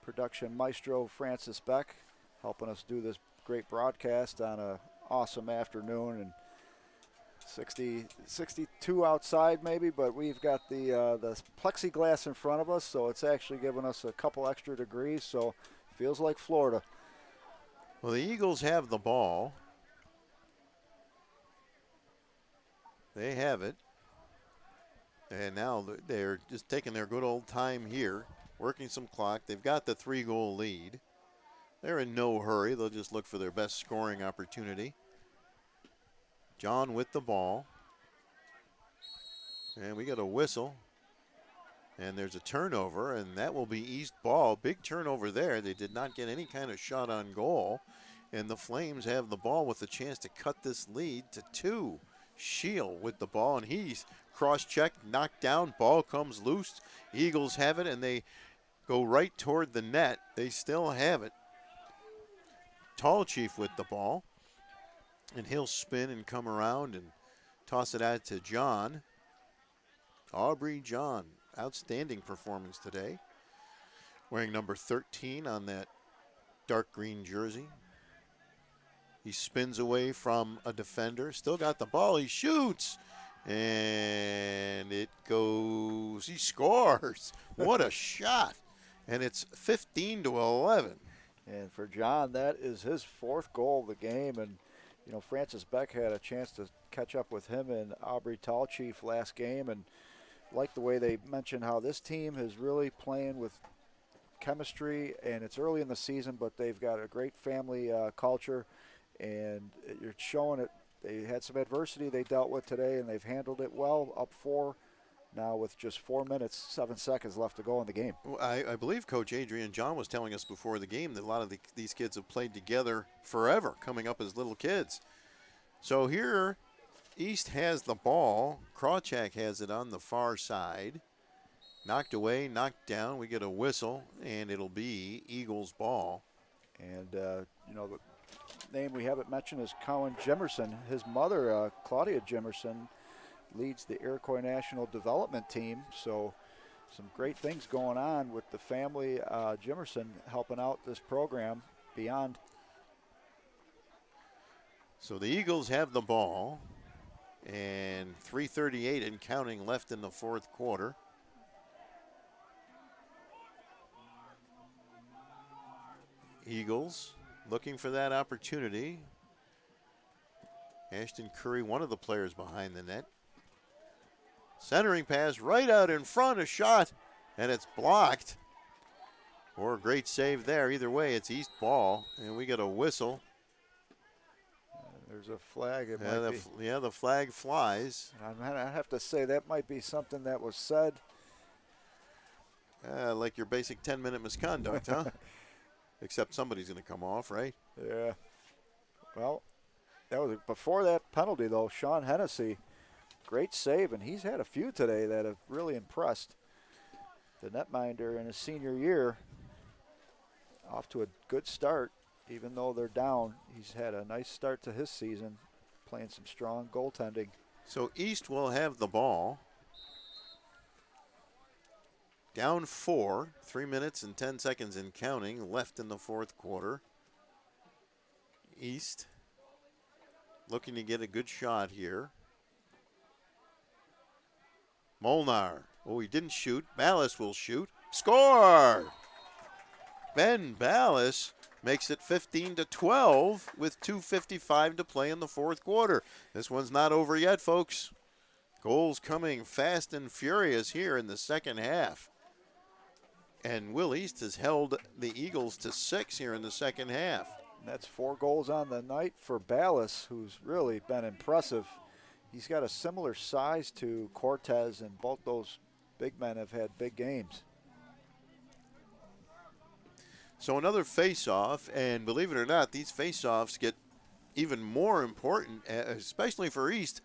production maestro, Francis Beck, helping us do this great broadcast on an awesome afternoon. And 62 outside maybe, but we've got the plexiglass in front of us, so it's actually giving us a couple extra degrees, so feels like Florida. Well, the Eagles have the ball. They have it. And now they're just taking their good old time here, working some clock. They've got the 3-goal lead. They're in no hurry. They'll just look for their best scoring opportunity. John with the ball. And we got a whistle. And there's a turnover, and that will be East ball. Big turnover there. They did not get any kind of shot on goal. And the Flames have the ball with a chance to cut this lead to 2. Shield with the ball, and he's cross-checked, knocked down. Ball comes loose. Eagles have it, and they go right toward the net. They still have it. Tall Chief with the ball. And he'll spin and come around and toss it out to John. Aubrey John, outstanding performance today. Wearing number 13 on that dark green jersey. He spins away from a defender. Still got the ball. He shoots. And it goes. He scores. What a shot. And it's 15-11. And for John, that is his 4th goal of the game. And you know, Francis Beck had a chance to catch up with him and Aubrey Tallchief last game, and like the way they mentioned how this team is really playing with chemistry, and it's early in the season, but they've got a great family culture, and you're showing it. They had some adversity they dealt with today, and they've handled it well, up 4 now with just 4 minutes, 7 seconds left to go in the game. Well, I believe Coach Adrian John was telling us before the game that a lot of these kids have played together forever, coming up as little kids. So here, East has the ball. Krawchak has it on the far side. Knocked away, knocked down. We get a whistle, and it'll be Eagles ball. And, you know, name we haven't mentioned is Colin Jimerson. His mother, Claudia Jimerson, leads the Iroquois National Development Team. So some great things going on with the family Jimerson helping out this program beyond. So the Eagles have the ball, and 3:38 and counting left in the fourth quarter. Eagles looking for that opportunity. Ashton Curry, one of the players behind the net. Centering pass right out in front, a shot, and it's blocked. Or a great save there. Either way, it's East ball, and we get a whistle. There's a flag. The flag flies. I have to say that might be something that was said. Like your basic 10-minute misconduct, huh? Except somebody's going to come off, right? Yeah. Well, that was before that penalty, though. Sean Hennessy, great save, and he's had a few today that have really impressed. The netminder in his senior year, off to a good start, even though they're down. He's had a nice start to his season, playing some strong goaltending. So East will have the ball. Down 4, 3 minutes and 10 seconds and counting left in the fourth quarter. East looking to get a good shot here. Molnar. Oh, he didn't shoot. Ballas will shoot. Score! Ben Ballas makes it 15-12 with 2:55 to play in the fourth quarter. This one's not over yet, folks. Goals coming fast and furious here in the second half. And Will East has held the Eagles to 6 here in the second half. That's 4 goals on the night for Ballas, who's really been impressive. He's got a similar size to Cortez, and both those big men have had big games. So another face-off, and believe it or not, these face-offs get even more important, especially for East,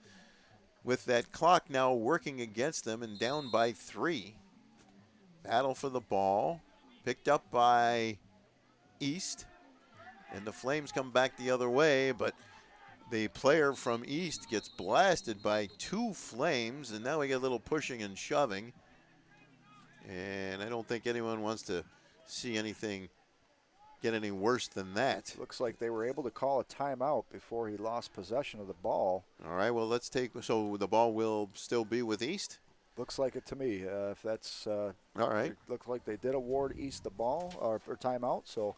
with that clock now working against them and down by 3. Battle for the ball, picked up by East, and the Flames come back the other way, but the player from East gets blasted by 2 Flames, and now we get a little pushing and shoving, and I don't think anyone wants to see anything get any worse than that. Looks like they were able to call a timeout before he lost possession of the ball. All right, well, so the ball will still be with East? Looks like it to me. If that's all right. Looks like they did award East the ball or timeout. So,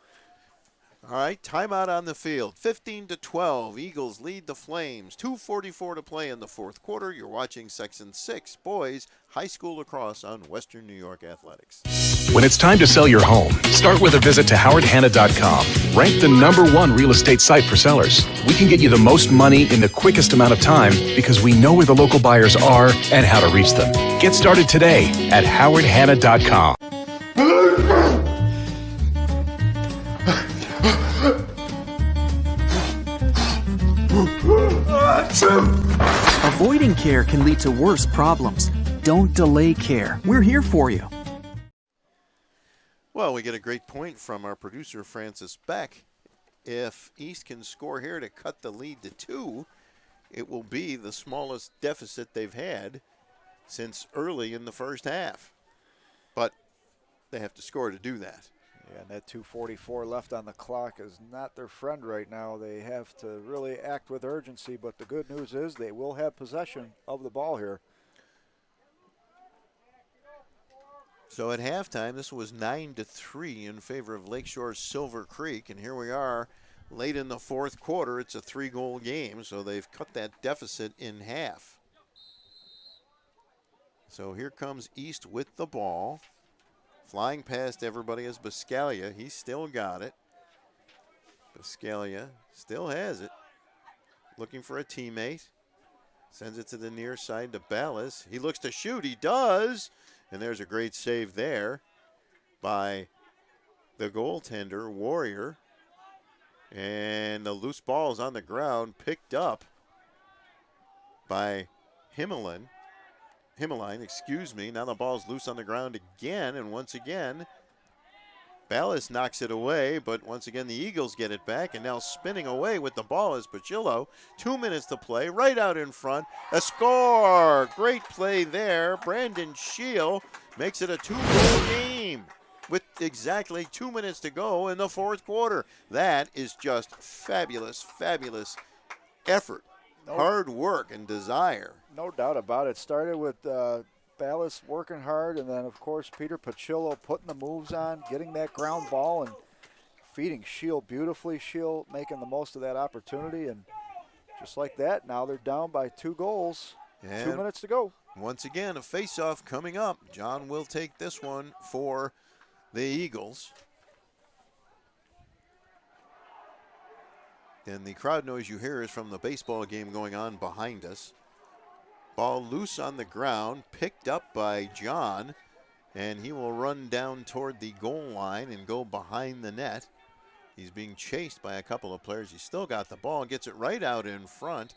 all right, timeout on the field. 15-12. Eagles lead the Flames. 2:44 to play in the fourth quarter. You're watching Section 6 Boys High School Lacrosse on Western New York Athletics. When it's time to sell your home, start with a visit to howardhanna.com. Ranked the #1 real estate site for sellers. We can get you the most money in the quickest amount of time because we know where the local buyers are and how to reach them. Get started today at howardhanna.com. Avoiding care can lead to worse problems. Don't delay care. We're here for you. Well, we get a great point from our producer, Francis Beck. If East can score here to cut the lead to 2, it will be the smallest deficit they've had since early in the first half. But they have to score to do that. Yeah, and that 2:44 left on the clock is not their friend right now. They have to really act with urgency, but the good news is they will have possession of the ball here. So at halftime, this was 9-3 in favor of Lakeshore Silver Creek, and here we are late in the fourth quarter. It's a 3-goal game, so they've cut that deficit in half. So here comes East with the ball. Flying past everybody is Biscaglia. He's still got it. Biscaglia still has it. Looking for a teammate. Sends it to the near side to Ballas. He looks to shoot. He does. And there's a great save there by the goaltender, Warrior. And the loose ball is on the ground, picked up by Himmeline, excuse me. Now the ball's loose on the ground again, and once again, Ballas knocks it away, but once again the Eagles get it back, and now spinning away with the ball is Pachillo. 2 minutes to play, right out in front. A score! Great play there. Brandon Scheel makes it a 2-goal game with exactly 2 minutes to go in the fourth quarter. That is just fabulous, fabulous effort, hard work, and desire. No doubt about it. Started with Ballas working hard, and then, of course, Peter Pachillo putting the moves on, getting that ground ball, and feeding Scheel beautifully. Scheel making the most of that opportunity, and just like that, now they're down by 2 goals. And 2 minutes to go. Once again, a face-off coming up. John will take this one for the Eagles. And the crowd noise you hear is from the baseball game going on behind us. Ball loose on the ground, picked up by John, and he will run down toward the goal line and go behind the net. He's being chased by a couple of players. He's still got the ball, gets it right out in front,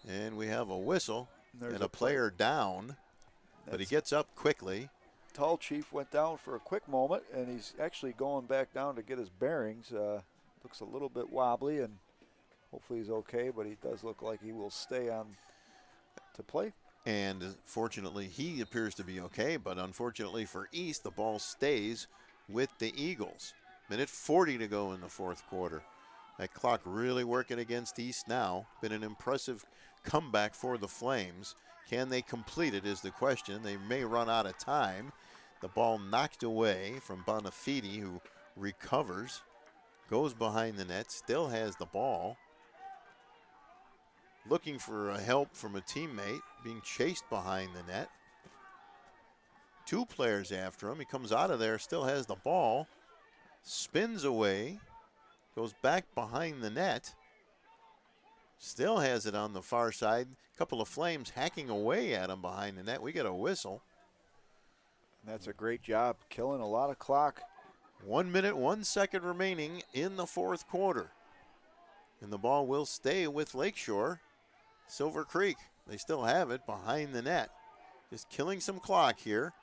and we have a whistle and a player down, but he gets up quickly. Tall Chief went down for a quick moment, and he's actually going back down to get his bearings. Looks a little bit wobbly, and hopefully he's okay, but he does look like he will stay on to play. And fortunately, he appears to be okay, but unfortunately for East, the ball stays with the Eagles. Minute 40 to go in the fourth quarter. That clock really working against East now. Been an impressive comeback for the Flames. Can they complete it is the question. They may run out of time. The ball knocked away from Bonafide, who recovers, goes behind the net, still has the ball. Looking for help from a teammate, being chased behind the net. 2 players after him. He comes out of there, still has the ball, spins away, goes back behind the net, still has it on the far side. A couple of Flames hacking away at him behind the net. We get a whistle. That's a great job, killing a lot of clock. 1 minute, 1 second remaining in the fourth quarter. And the ball will stay with Lakeshore. Silver Creek, they still have it behind the net. Just killing some clock here.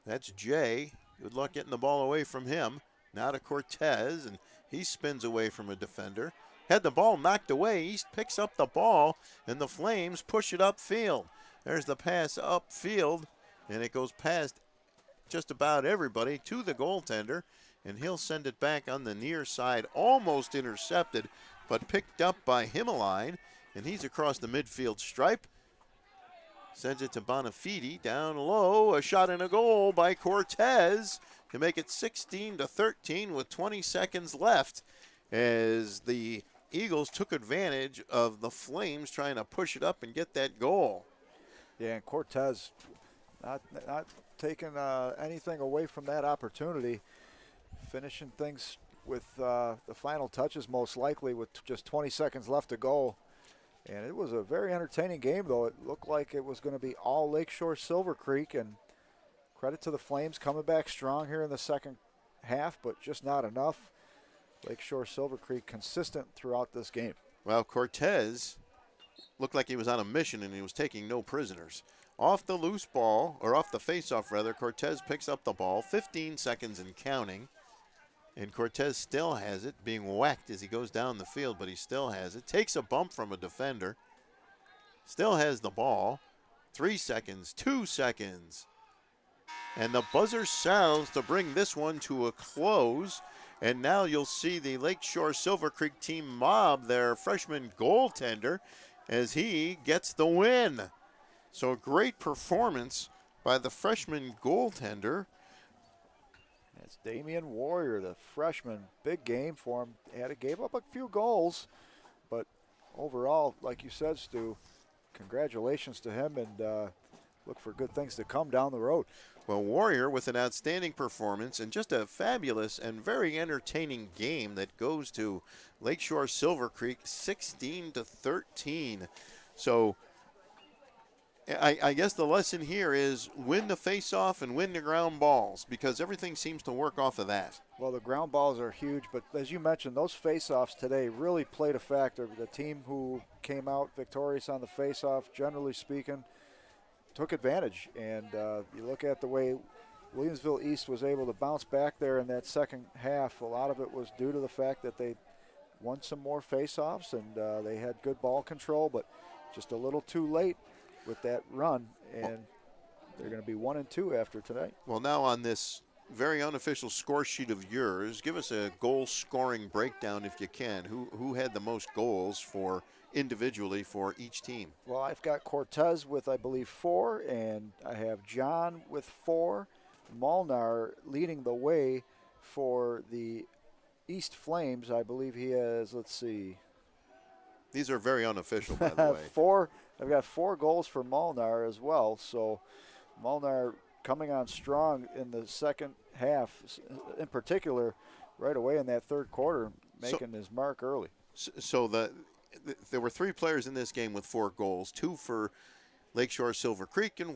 That's Jay. Good luck getting the ball away from him. Now to Cortez, and he spins away from a defender. Had the ball knocked away. East picks up the ball, and the Flames push it upfield. There's the pass upfield, and it goes past just about everybody to the goaltender, and he'll send it back on the near side. Almost intercepted, but picked up by Himmeline. And he's across the midfield stripe. Sends it to Bonafide down low. A shot and a goal by Cortez to make it 16-13 with 20 seconds left, as the Eagles took advantage of the Flames trying to push it up and get that goal. Yeah, and Cortez not taking anything away from that opportunity. Finishing things with the final touches most likely with just 20 seconds left to go. And it was a very entertaining game, though. It looked like it was going to be all Lakeshore Silver Creek, and credit to the Flames coming back strong here in the second half, but just not enough. Lakeshore Silver Creek consistent throughout this game. Well, Cortez looked like he was on a mission, and he was taking no prisoners. Off the loose ball, or off the face-off rather, Cortez picks up the ball, 15 seconds and counting. And Cortez still has it, being whacked as he goes down the field, but he still has it. Takes a bump from a defender. Still has the ball. 3 seconds, 2 seconds. And the buzzer sounds to bring this one to a close. And now you'll see the Lakeshore Silver Creek team mob their freshman goaltender as he gets the win. So a great performance by the freshman goaltender. It's Damian Warrior, the freshman. Big game for him. Gave up a few goals, but overall, like you said, Stu, congratulations to him, and look for good things to come down the road. Well, Warrior with an outstanding performance and just a fabulous and very entertaining game that goes to Lakeshore Silver Creek 16-13. So I guess the lesson here is win the face-off and win the ground balls, because everything seems to work off of that. Well, the ground balls are huge, but as you mentioned, those face-offs today really played a factor. The team who came out victorious on the face-off, generally speaking, took advantage. And you look at the way Williamsville East was able to bounce back there in that second half. A lot of it was due to the fact that they won some more face-offs and they had good ball control, but just a little too late with that run, and they're going to be 1-2 after tonight. Well, now on this very unofficial score sheet of yours, give us a goal scoring breakdown if you can. Who had the most goals for individually for each team? Well, I've got Cortez with, I believe, 4, and I have John with 4. Molnar leading the way for the East Flames. I believe he has, let's see. These are very unofficial, by the way. 4. I've got 4 goals for Molnar as well. So Molnar coming on strong in the second half, in particular, right away in that third quarter, making his mark early. So there were 3 players in this game with 4 goals, 2 for Lakeshore Silver Creek and 1